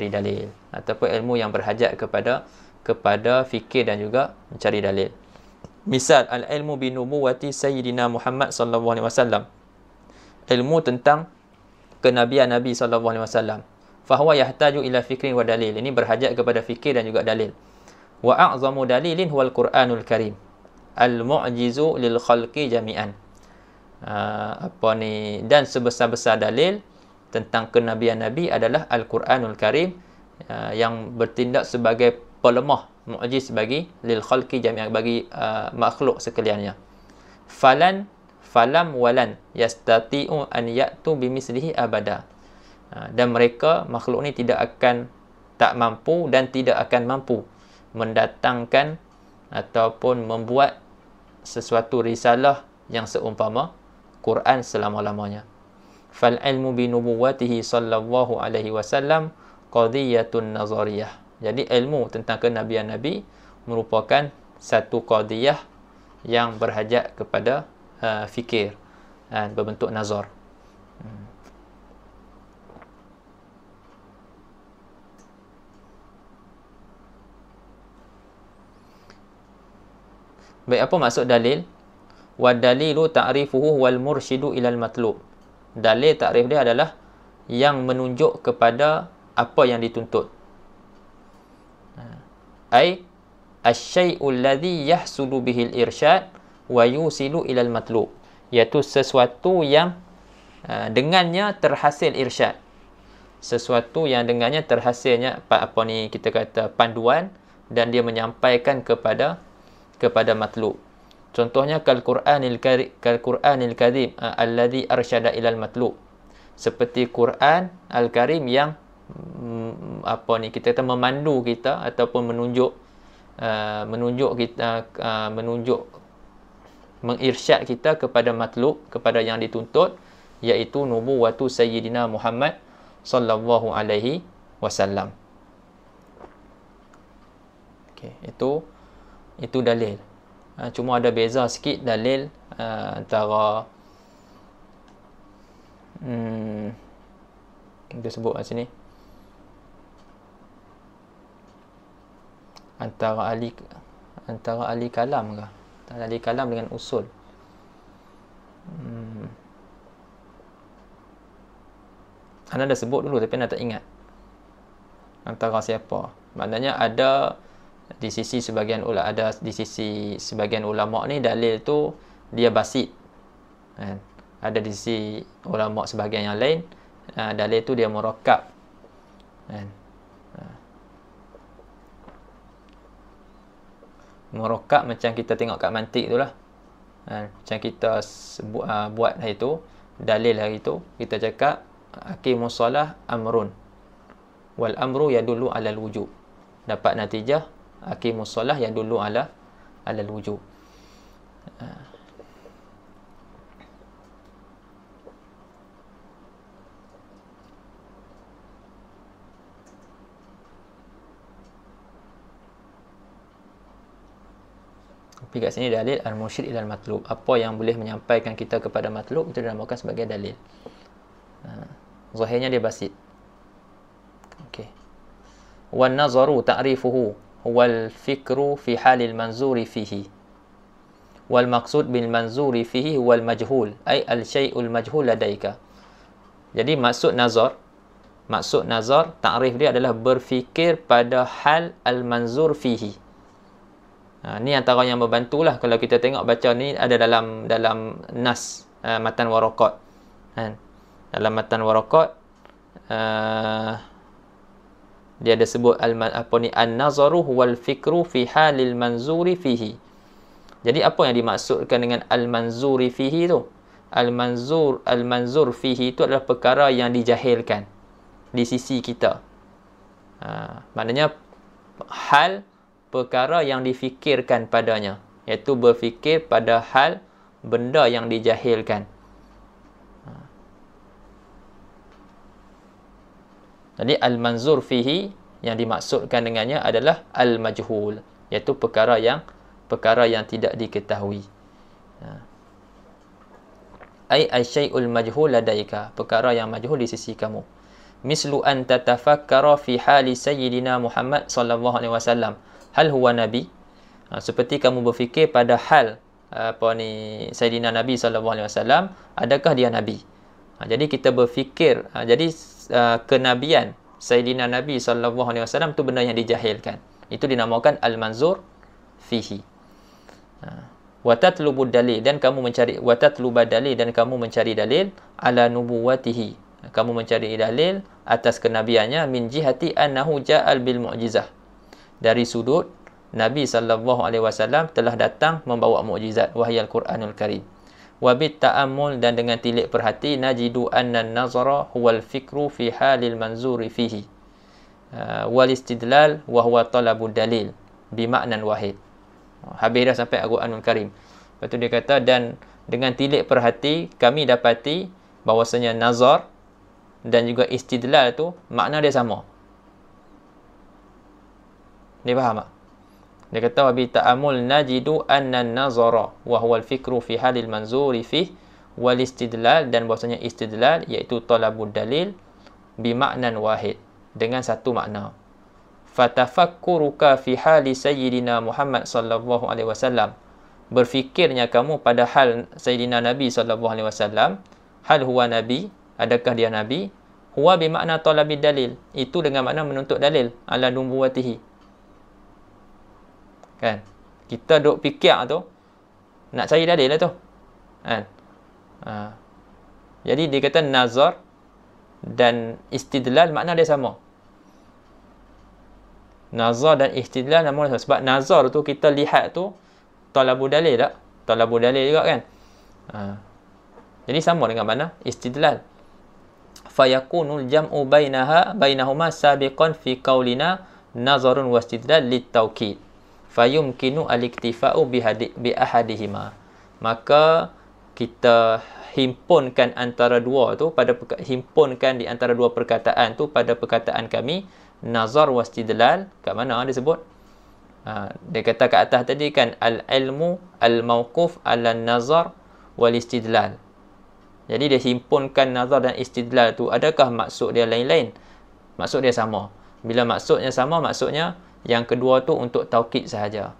dalil, ataupun ilmu yang berhajat kepada fikir dan juga mencari dalil. Misal al-ilmu bi nubuwati sayyidina Muhammad sallallahu alaihi wasallam, ilmu tentang kenabian Nabi sallallahu alaihi wasallam. Fa huwa yahtaju ila fikrin wa dalil, ini berhajat kepada fikir dan juga dalil. Wa a'zamu dalilin huwal Qur'anul Karim al-mu'jizu lil khalqi jami'an. Dan sebesar-besar dalil tentang kenabian Nabi adalah Al-Quranul Karim, yang bertindak sebagai pelemah, mu'jiz bagi lil khalqi jami'an, bagi makhluk sekaliannya. Falam walan yastati'u an ya'tu bimislihi abada. Dan mereka, makhluk ni tak mampu dan tidak akan mampu mendatangkan ataupun membuat sesuatu risalah yang seumpama Quran selama-lamanya. Fal ilmu bi nubuwwatihi sallallahu alaihi wasallam qadhiyatun nazariyah. Jadi ilmu tentang kenabian Nabi merupakan satu qadhiyah yang berhajat kepada fikir, berbentuk nazar. Baik, apa maksud dalil? Wa dalilu ta'rifuhu wal mursyidu ilal matlub. Dalil takrif dia adalah yang menunjuk kepada apa yang dituntut. Ai asy-syai'u alladhi yahsulu bihil irsyad wa yusilu ilal matlub, iaitu sesuatu yang dengannya terhasil irsyad, sesuatu yang dengannya terhasilnya kita kata panduan, dan dia menyampaikan kepada matlub. Contohnya Qur'anil Karim alladhi arsyada ilal matlub, seperti Quran Al-Karim yang kita kata memandu kita ataupun menunjuk mengirsyad kita kepada matlub, kepada yang dituntut, iaitu nubuwatu sayyidina Muhammad sallallahu alaihi wasallam. Okey, itu dalil. Cuma ada beza sikit dalil antara kita sebut kat sini, antara ahli kalam ke? Antara ahli kalam dengan usul. Anda dah sebut dulu tapi anda tak ingat. antara siapa. Maknanya ada di sisi sebagian ulama, ada di sisi sebagian ulama ni dalil tu dia basit. Kan? Ada di sisi ulama sebahagian yang lain dalil tu dia murakkab. Kan? Murakkab macam kita tengok kat mantik tu lah. Macam kita buat hari tu, dalil hari tu kita cakap aqimus solah amrun wal amru yadullu alal wujub. Dapat natijah aqimus solah yadullu alal wujub. Tapi kat sini dalil al-mursyid ilal matlub. Apa yang boleh menyampaikan kita kepada matlub itu dinamakan sebagai dalil. Zahirnya dia basit. Okey. Wan nazaru ta'rifuhu wal fikru fi halil manzuri fihi. Wal maqsud bil manzuri fihi wal majhul, ay al syai'ul majhul ladaika. Jadi maksud nazar ta'rif dia adalah berfikir pada hal al manzur fihi. Ni antara yang membantulah kalau kita tengok baca ni ada dalam nas matan waraqat. Dalam matan waraqat dia ada sebut an-nazaru wal fikru fi halil manzuri fihi. Jadi apa yang dimaksudkan dengan al-manzuri fihi tu? Al-manzur fihi itu adalah perkara yang dijahilkan di sisi kita. Maknanya hal perkara yang difikirkan padanya, iaitu berfikir pada hal benda yang dijahilkan. Jadi al-manzur fihi yang dimaksudkan dengannya adalah al-majhul, iaitu perkara yang tidak diketahui. Ai asy-syai'ul majhul ladaika, perkara yang majhul di sisi kamu. Mislu an tatafakkara fi hali sayyidina Muhammad sallallahu alaihi wasallam, hal huwa nabi. Seperti kamu berfikir pada hal Sayyidina Nabi sallallahu alaihi wasallam, adakah dia nabi? Jadi kita berfikir, jadi kenabian Sayyidina Nabi sallallahu alaihi wasallam tu benda yang dijahilkan. Itu dinamakan al-manzur fihi. Wa tatlubud dalil, dan kamu mencari dan kamu mencari dalil ala nubuwatihi. Kamu mencari dalil atas kenabiannya min jihati annahu ja'al bil mu'jizah. Dari sudut Nabi sallallahu alaihi wasallam telah datang membawa mukjizat, wahyal Quranul Karim. Wa bit ta'ammul, dan dengan tilik perhati, najidu anna an-nazara huwal fikru fi halil manzuri fihi. Wal istidlal wa huwa talabud dalil bi ma'nan wahid. Habis dah sampai Al-Quranul Karim. Lepas tu dia kata, dan dengan tilik perhati kami dapati bahawasanya nazar dan juga istidlal tu makna dia sama. Dia faham tak? Dia kata wabi ta'amul najidu anna an-nazara wa huwa al-fikru fi halil manzuri fih wal istidlal, dan bahasanya istidlal iaitu talabud dalil bi ma'nan wahid, dengan satu makna. Fatafakkuruka fi hali sayyidina Muhammad sallallahu alaihi wasallam, berfikirnya kamu pada hal Sayyidina Nabi sallallahu alaihi wasallam, hal huwa nabi, adakah dia nabi? Huwa bi makna talabid dalil, itu dengan makna menuntut dalil ala nubuwatihi. Kan? Kita duk fikir tu nak cari dalil lah tu. Kan? Jadi dia kata nazar dan istidlal makna dia sama. Nazar dan istidlal nama dia sama. Sebab nazar tu kita lihat tu talabul dalil tak? Talabul dalil juga kan? Jadi sama dengan mana istidlal. Fayakunul jam'u bainahuma sabiqan fi qaulina nazarun wa istidlal litawkid. Fayumkinu al-iktifa'u bi ahadihima. Maka kita himpunkan antara dua tu himpunkan di antara dua perkataan tu pada perkataan kami nazar wa istidlal. Kat mana dia sebut? Dia kata kat atas tadi kan al-ilmu al-mawquf ala nazar wal istidlal. Jadi dia himpunkan nazar dan istidlal tu, adakah maksud dia lain-lain? Maksud dia sama. Bila maksudnya sama, maksudnya yang kedua tu untuk taukid sahaja.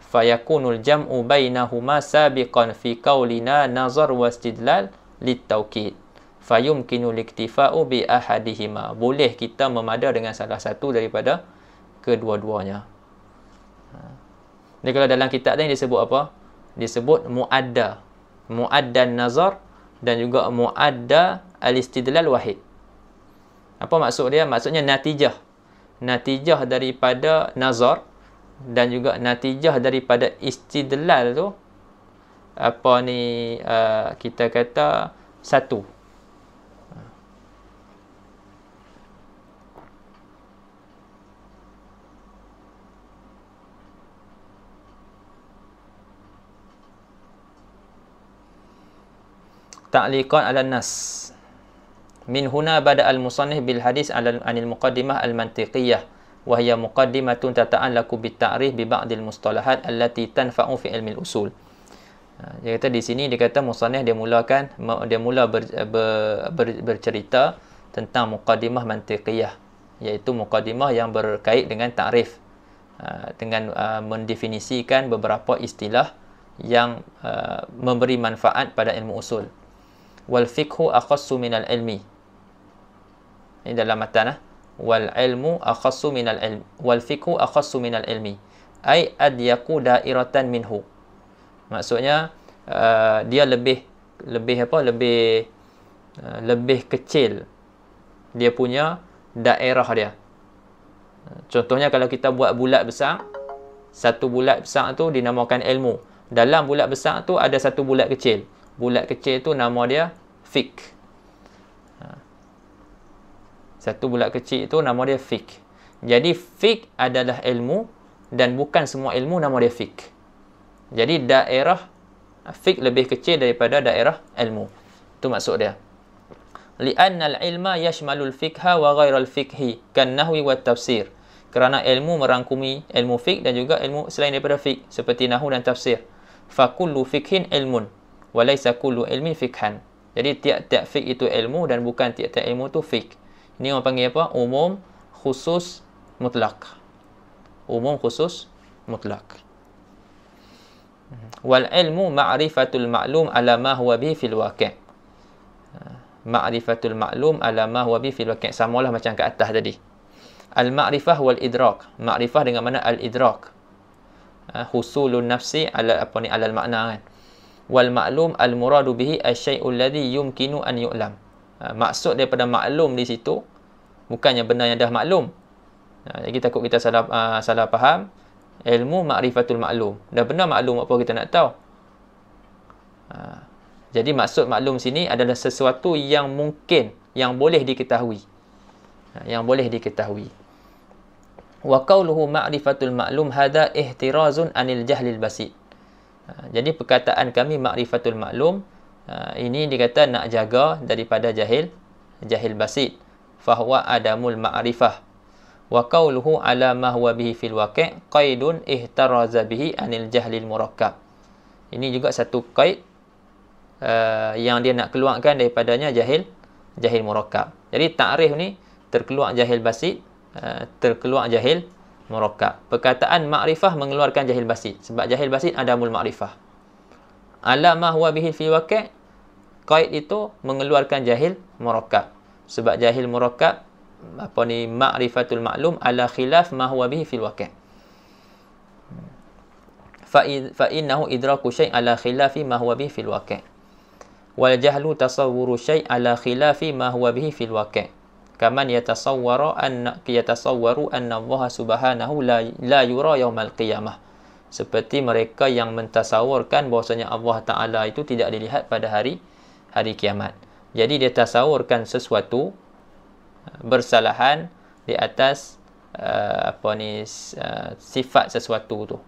Fayakunul jam'u bainahuma sabiqan fi qaulina nazar wa istidlal litaukid. fayumkinu liktifa'u bi ahadihima. Boleh kita memada dengan salah satu daripada kedua-duanya. Jadi kalau dalam kitab ni disebut apa? Disebut muadda. Muadda nazar dan juga muadda al-istidlal wahid. Apa maksud dia? Maksudnya natijah. Natijah daripada nazar dan juga natijah daripada istidlal tu apa ni kita kata satu. Ta'liqan 'ala nas. Min huna bada al-musannif bil hadis 'ala anil muqaddimah al-mantiqiyyah wa hiya muqaddimatun tata'allaqu bit ta'rif bi ba'dil mustalahat allati tanfa'u fi ilmi al-usul. Dia kata di sini dia kata musannif dia mula bercerita tentang muqaddimah mantiqiyah, iaitu muqaddimah yang berkait dengan ta'rif, dengan mendefinisikan beberapa istilah yang memberi manfaat pada ilmu usul. Wal fiqhu akhassu minal ilmi. Ini dalam matan wal ilmu akhassu minal ilmi. Wal fiqhu akhassu minal ilmi. Ai adyaqu dairatan minhu. Maksudnya dia lebih kecil dia punya daerah dia. Contohnya kalau kita buat bulat besar, satu bulat besar tu dinamakan ilmu. Dalam bulat besar tu ada satu bulat kecil. Bulat kecil tu nama dia fiqh. Satu bulat kecil itu nama dia fiqh. Jadi fiqh adalah ilmu dan bukan semua ilmu nama dia fiqh. Jadi daerah fiqh lebih kecil daripada daerah ilmu. Itu maksud dia. Li'anna al-ilma yashmalul fiqha wa ghairal fiqhi kan nahwi wa tafsir. Kerana ilmu merangkumi ilmu fiqh dan juga ilmu selain daripada fiqh seperti nahwu dan tafsir. Fa kullu fiqhin ilmun wa laysa kullu ilmin fiqhan. Jadi tiap-tiap fiqh itu ilmu dan bukan tiap-tiap ilmu itu fiqh. Ini orang panggil apa? Umum, khusus, mutlak. Umum, khusus, mutlak. Wal ilmu ma'rifatul ma'lum ala ma huwa bihi fil waqi'. Ma'rifatul ma'lum ala ma huwa bihi fil waqi'. Samalah macam kat atas tadi. Al ma'rifah wal idrak. Ma'rifah dengan mana al idrak. Husulun nafsi ala apa ni alal makna kan. Wal ma'lum al muradu bihi asy-syai'ul ladzi yumkinu an yu'lam. Maksud daripada maklum di situ bukannya benda yang dah maklum. Jadi takut kita salah faham. Ilmu ma'rifatul maklum. Dah benar maklum apa kita nak tahu. Jadi maksud maklum sini adalah sesuatu yang mungkin, yang boleh diketahui. Yang boleh diketahui. Wa qawluhu ma'rifatul maklum hadha ihtirazun anil jahlil basit. Jadi perkataan kami ma'rifatul maklum ini dikata nak jaga daripada jahil basit. Fahuwa adamul ma'rifah. Wa qawluhu ala ma huwa bihi fil waqi' qaidun ihtaraza bihi anil jahlil murakkab. Ini juga satu qaid yang dia nak keluarkan daripadanya jahil murakkab. Jadi ta'rif ni terkeluar jahil basit, terkeluar jahil murakkab. Perkataan ma'rifah mengeluarkan jahil basit sebab jahil basit adamul ma'rifah. Ala ma huwa bihi fil waqi', qaid itu mengeluarkan jahil murakkab sebab jahil murakkab apa ni ma'rifatul ma'lum ala khilaf ma huwa bihi fil waqi'. Fa innahu idraku syai' ala khilafi ma huwa bihi fil waqi'. Wal jahlu tasawwuru syai' ala khilafi ma huwa bihi fil waqi'. Kaman yatasawwaru anna Allah subhanahu la yura yaumal qiyamah. Seperti mereka yang mentasawurkan bahwasanya Allah Taala itu tidak dilihat pada hari kiamat. Jadi dia tasawurkan sesuatu bersalahan di atas sifat sesuatu tu.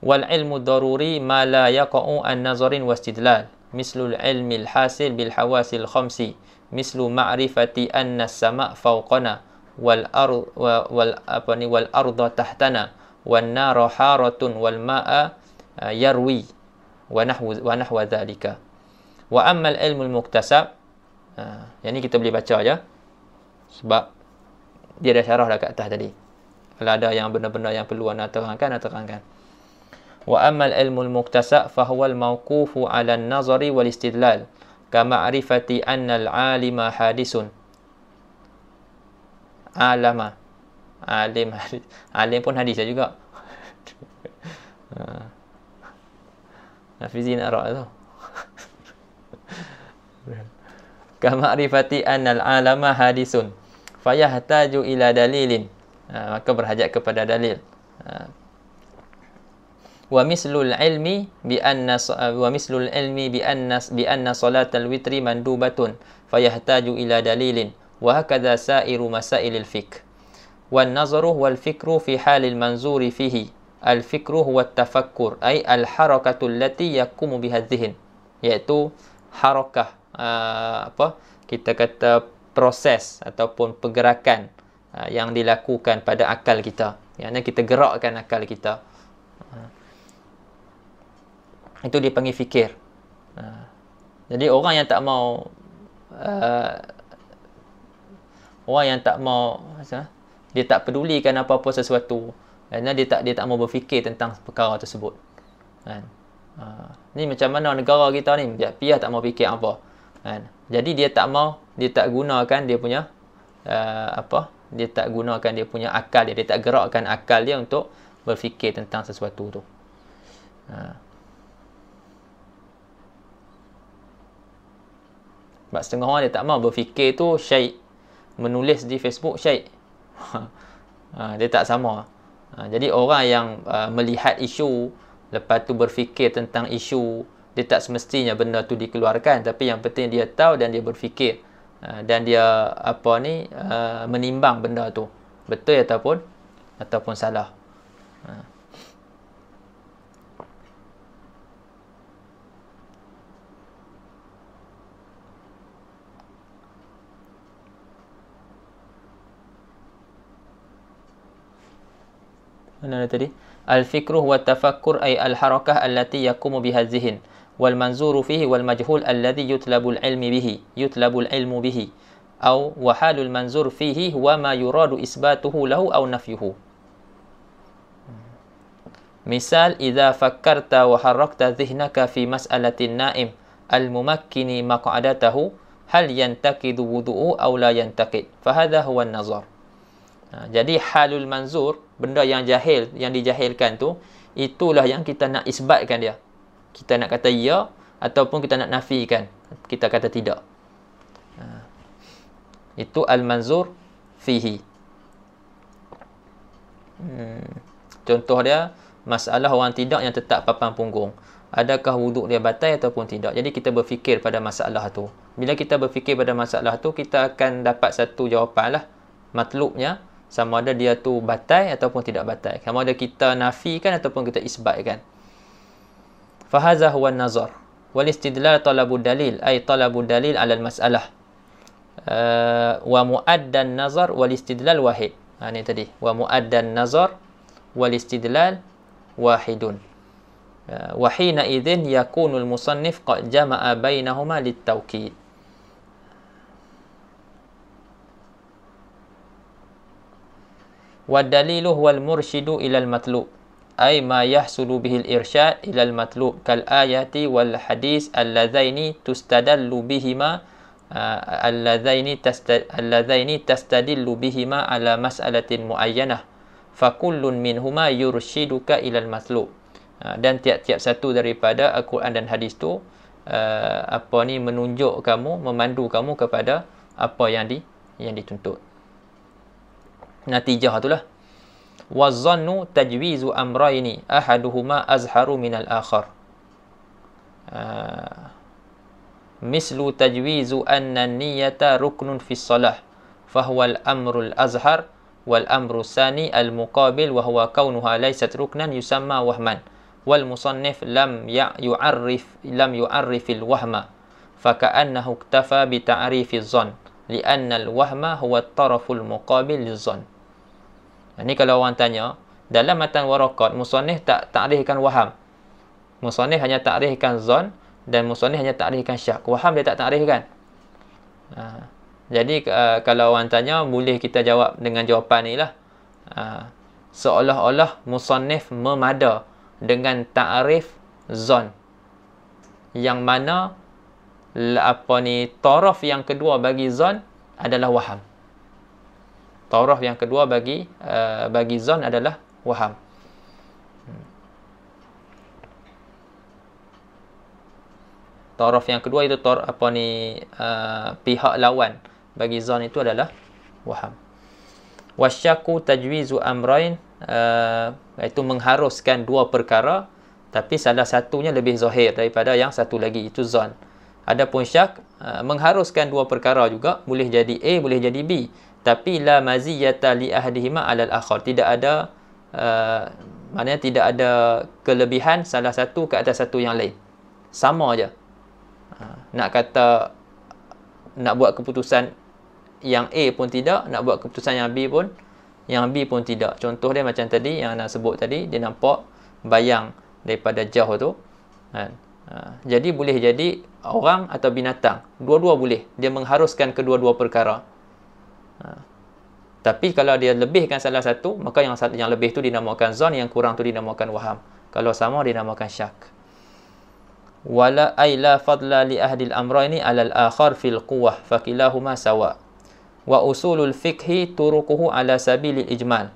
Wal ilmu daruri ma la yaqa'u an nazarin wa istidlal mislul ilmi al hasil bil hawasil khamsi mislu ma'rifati anna as-sama' fawqana wal arda tahtana wan nara haratun wal ma'a yarwi wa nahwa dhalika. Wa amma al ilmu al muktasab, yang ni kita boleh baca aja sebab dia dah syarah dah kat atas tadi. Kalau ada yang benda-benda yang perlu nak terangkan. Wa ammal ilmu al-muktasa' fa huwa al-mawqufu 'ala an-nazari wal istidlal ka ma'rifati anna al-'alima hadisun. Alama. Alim pun hadis juga. Hafizi nak ra' tu. Ka ma'rifati anna al-'alama hadisun. Fayahtaju ila dalilin. Maka berhajat kepada dalil. Wa mislul ilmi bi anna salatal witri mandubatun fayahtaju ila dalilin wa hakadha sa'iru masailil fiqh wan nazaru wal fikru fi halil manzuri fihi al fikru huwa at-tafakkur ay al harakatu allati yaqumu biha adh-dhihn, iaitu harakah kita kata proses ataupun pergerakan yang dilakukan pada akal kita, yakni kita gerakkan akal kita. Itu dipanggil fikir. Jadi orang yang tak mau dia tak pedulikan apa-apa sesuatu, kerana dia tak mau berfikir tentang perkara tersebut. Kan? Ni macam mana negara kita ni, pihak tak mau fikir apa. Kan? Jadi dia tak gunakan dia punya dia tak gunakan dia punya akal dia tak gerakkan akal dia untuk berfikir tentang sesuatu tu. Sebab setengah orang dia tak mahu berfikir tu syait. Menulis di Facebook syait. Dia tak sama. Jadi orang yang melihat isu, lepas tu berfikir tentang isu, dia tak semestinya benda tu dikeluarkan. Tapi yang penting dia tahu dan dia berfikir. Dan dia menimbang benda tu. Betul ataupun salah. Mana tadi? Al-fikru huwa tafakkur ay al-harakah allati yaqumu biha az-zihn wal manzuru fihi wal majhul alladhi yutlabu al-ilmu bihi aw wa halul manzur fihi huwa ma yuradu isbatuhu lahu aw nafyuhu. Misal idza fakkarta wa harakta dhihnaka fi mas'alatin na'im al-mumakkini maq'adatahu hal yantaqidu wudu'u aw la yantaqid fa hadha huwa an-nazar. Jadi halul manzur, benda yang dijahilkan tu, itulah yang kita nak isbatkan dia. Kita nak kata ya ataupun kita nak nafikan. Kita kata tidak. Itu al-manzur fihi. Contoh dia, masalah orang tidak yang tetap papan punggung. Adakah wuduk dia batal ataupun tidak? Jadi kita berfikir pada masalah tu. Bila kita berfikir pada masalah tu, kita akan dapat satu jawapan lah. Matlubnya, sama ada dia tu batal ataupun tidak batal. Sama ada kita nafikan ataupun kita isbatkan. Fahaza huwa an-nazar. Wal istidlal talabu dalil, ay talabu dalil 'ala al-mas'alah. Wa muaddan nazar wal istidlal wahid. Ni tadi. Wa muaddan nazar wal istidlal wahidun. Wa hina idzin yakunu al-musannif qad jama'a bainahuma lit-tawkid. والدليل هو المرشد إلى المطلوب أي ما يحصل به الإرشاد إلى المطلوب كالآية والحديث اللذين تستدل بهما على مسألة معينة فكل منهما يرشدك إلى المطلوب. Dan tiap-tiap satu daripada Al-Quran dan hadis tu menunjuk kamu, memandu kamu kepada apa yang dituntut. Natijah itulah. Waz-zannu tajwizu amrayni ahaduhuma azharu minal akhar. Mislu tajwizu anna an-niyyata ruknun fi as-salah fahuwa al-amru al-azhar wal amru sani al-muqabil wa huwa kaunuha laysat ruknan yusamma wahman wal musannif lam yu'arrif al-wahma faka'annahu iktafa bi ta'rifi az-zann li'anna al-wahma huwa at-tarafu al-muqabil liz-zann. Ini kalau orang tanya, dalam matan warakat, musannif tak ta'rifkan waham. Musannif hanya ta'rifkan zon dan musannif hanya ta'rifkan syak. Waham dia tak ta'rifkan. Jadi kalau orang tanya, boleh kita jawab dengan jawapan ni lah. Seolah-olah musannif memada dengan ta'rif zon, yang mana taraf yang kedua bagi zon adalah waham. Taraf yang kedua bagi zon adalah waham. Taraf yang kedua itu pihak lawan bagi zon itu adalah waham. Wasyaku tajwizu amrain, iaitu mengharuskan dua perkara tapi salah satunya lebih zahir daripada yang satu lagi, itu zon. Adapun syak mengharuskan dua perkara juga, boleh jadi A, boleh jadi B, tapi la maziyata li ahadihima 'alal akhar, tidak ada maknanya tidak ada kelebihan salah satu ke atas satu yang lain, sama aja. Nak kata nak buat keputusan yang A pun tidak, nak buat keputusan yang B pun tidak. Contoh dia macam tadi yang nak sebut tadi, dia nampak bayang daripada jauh tu kan. Jadi boleh jadi orang atau binatang, dua-dua boleh, dia mengharuskan kedua-dua perkara. Tapi kalau dia lebihkan salah satu, maka yang lebih tu dinamakan zon, yang kurang tu dinamakan waham. Kalau sama dinamakan syak. Wala ay la fadla li ahdil amrayni 'alal akhar fil quwwah fakilahuma sawa. Wa usulul fiqhi turuquhu 'ala sabilil ijmal.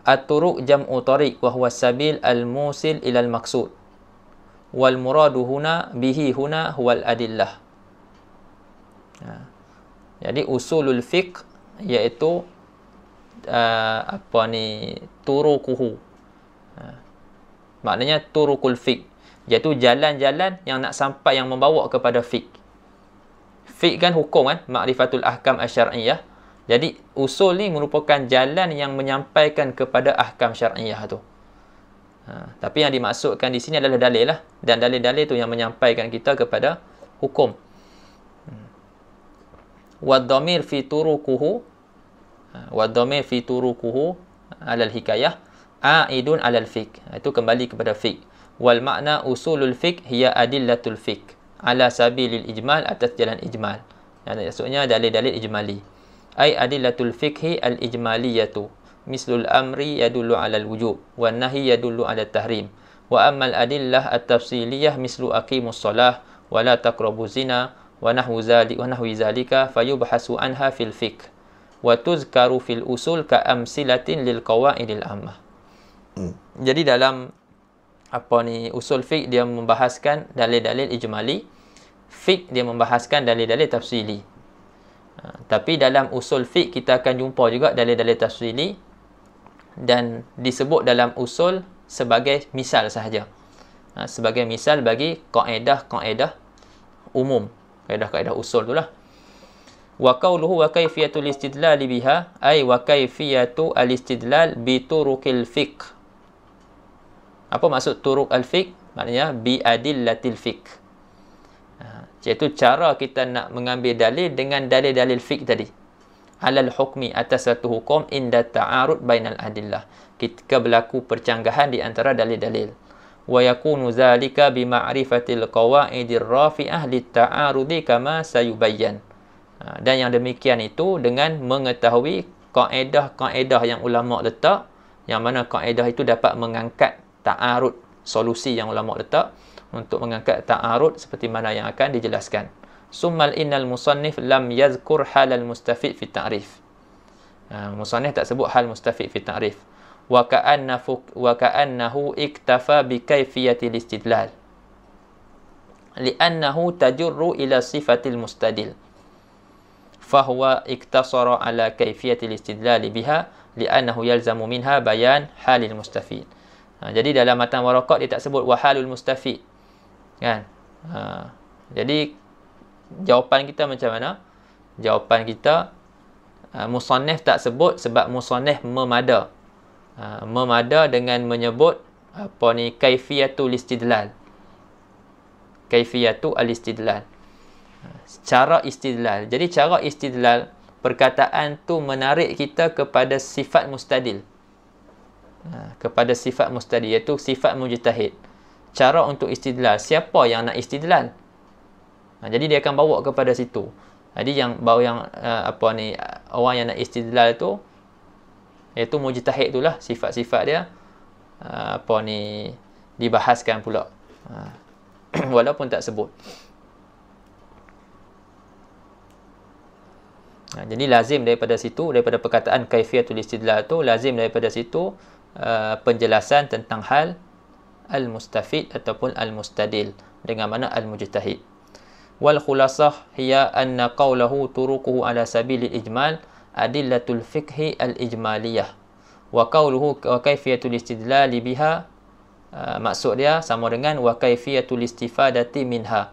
At-turuq jam'u tariq wa huwa sabil al-musil ila al-maqsud. Wal muradu huna bihi huna huwal adillah. Jadi usulul fiqh iaitu turuquhu. Maknanya turuqul fiqh, iaitu jalan-jalan yang nak sampai, yang membawa kepada fiqh. Fiqh kan hukum kan, ma'rifatul ahkam asy-syar'iyyah. Jadi usul ni merupakan jalan yang menyampaikan kepada ahkam syar'iyyah tu. Tapi yang dimaksudkan di sini adalah dalil lah, dan dalil-dalil tu yang menyampaikan kita kepada hukum. Wadhamir fi turuquhu, wadhamir fi turuquhu alal hikayah a'idun alal fiqh, itu kembali kepada fiqh. Wal makna usulul fiqh hiya adillatul fiqh ala sabilil ijmal, atas jalan ijmal. Yang maksudnya dalil-dalil ijmali. Ai adillatul fiqhi al ijmaliyatu mislul amri yadullu ala al wujub wan nahi yadullu ala al tahrim. Wa ammal adillah at tafsiliyah mislu aqimus shalah wa la taqrabu zina wa nahwu zalika fayubhasu anha fil fiqh wa tuzkaru fil usul ka amsilatin lil qawaidil ammah. Jadi dalam usul fiqh dia membahaskan dalil-dalil ijmali, fiqh dia membahaskan dalil-dalil tafsili. Tapi dalam usul fiqh kita akan jumpa juga dalil-dalil tafsili, dan disebut dalam usul sebagai misal sahaja. Sebagai misal bagi kaedah-kaedah umum, kaedah-kaedah usul itulah. Wa qawluhu wa kayfiyatul istidlal biha ay wa kayfiyatu al-istidlal bi turuqil fiqh. Apa maksud turuq al-fiqh? Maknanya bi adillatil fiqh. Iaitu cara kita nak mengambil dalil dengan dalil-dalil fiqh tadi. Alal hukmi, atas satu hukum, inda ta'arud bainal adillah, ketika berlaku percanggahan di antara dalil-dalil. Wa yakunu zalika bi ma'rifatil qawaidir rafi'ah lit ta'arudi kama sayubayyan. Dan yang demikian itu dengan mengetahui kaedah-kaedah yang ulama letak, yang mana kaedah itu dapat mengangkat ta'arud, solusi yang ulama letak untuk mengangkat ta'arud seperti mana yang akan dijelaskan. Summal innal musannif lam yazkur halal mustafid fi ta'rif. Musannif tak sebut hal mustafid fi ta'rif. Wa ka'annahu iktafa bi kayfiyatil istidlal li'annahu tajurru ila sifatil mustadil. Fahuwa iktasara ala kayfiyatil istidlal biha li'annahu yalzamu minha bayan halil mustafid. Jadi dalam matan waraqat dia tak sebut wahalul mustafid kan. Jadi jawapan kita macam mana? Jawapan kita, musannif tak sebut sebab musannif memada. Memada dengan menyebut kaifiyatul istidlal. Kaifiyatu al-istidlal. Cara istidlal. Jadi cara istidlal, perkataan tu menarik kita kepada sifat mustadil. Kepada sifat mustadil, iaitu sifat mujtahid. Cara untuk istidlal, siapa yang nak istidlal? Jadi dia akan bawa kepada situ. Jadi orang yang nak istidlal tu, iaitu mujtahid itulah sifat-sifat dia. dibahaskan pula. Walaupun tak sebut. Jadi lazim daripada situ, daripada perkataan kaifiyatul istidlal tu, lazim daripada situ penjelasan tentang hal al-mustafid ataupun al-mustadil dengan mana al-mujtahid. Wal khulasah hiya anna qawlahu turuquhu ala sabilil ijmal adillatul fiqhi al-ijmaliyah wa qawluhu wa kaifiyatul istidlal biha, maksud dia sama dengan wa kaifiyatul istifadati minha,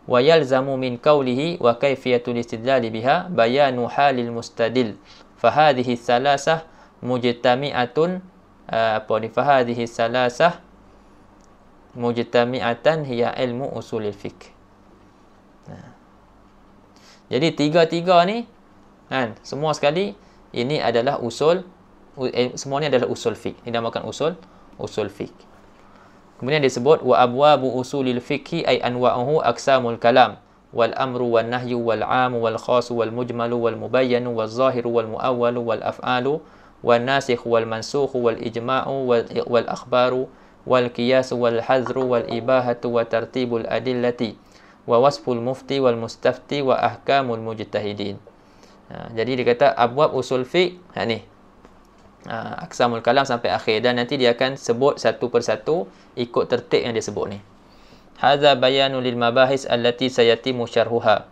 wa yalzamu min qawlihi wa kaifiyatul istidlal biha bayanu halil mustadil, fa hadhihi salasah mujtami'atun fa hadhihi salasah mujtami'atan hiya ilmu usulil fiqh. Jadi tiga-tiga ni kan, semua sekali ini adalah usul, semua ni adalah usul fiqh. Dinamakan usul fiqh. Kemudian disebut wa abwabu usulil fiqhi ay anwa'uhu aqsamul kalam wal amru wan nahyu wal 'amu wal khasu wal mujmalu wal mubayyanu wal zahiru wal muawwalu wal af'alu wan nasikh wal mansukhu wal ijma'u wal akhbaru wal qiyas wal hazru wal ibahatu wa tartibul adillati wa wasful mufti wal mustafti wa ahkamul mujtahidin. Jadi dia kata abwab usul fiqh ni, aqsamul kalam sampai akhir, dan nanti dia akan sebut satu persatu ikut tertib yang dia sebut ni. Hadza bayanu lil mabahis allati sayatimu syarhuha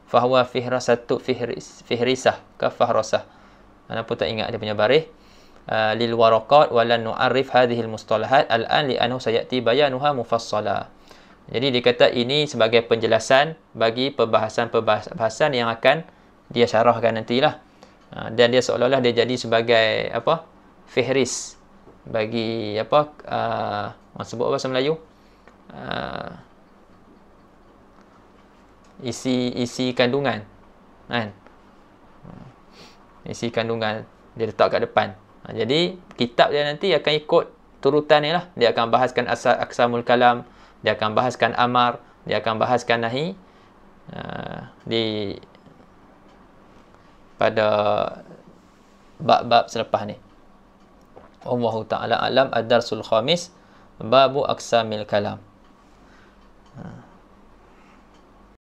fa huwa fihrisah ka fahrasah. Ana pun tak ingat dia punya baris. Lil waraqat wa lan nu'arrif hadhihi al mustalahat al-an li annahu sayati bayanuha mufassala. Jadi dia kata ini sebagai penjelasan bagi perbahasan yang akan dia syarahkan nantilah. Dan dia seolah-olah dia jadi sebagai apa? Fihris bagi apa? Orang sebut bahasa Melayu? Isi kandungan. Kan? Isi kandungan dia letak kat depan. Jadi kitab dia nanti akan ikut turutan ni lah. Dia akan bahaskan aqsamul kalam, dia akan bahaskan amar, dia akan bahaskan nahi pada bab-bab selepas ni. Wallahu ta'ala alam. Ad-darsul khamis babu aqsamil kalam.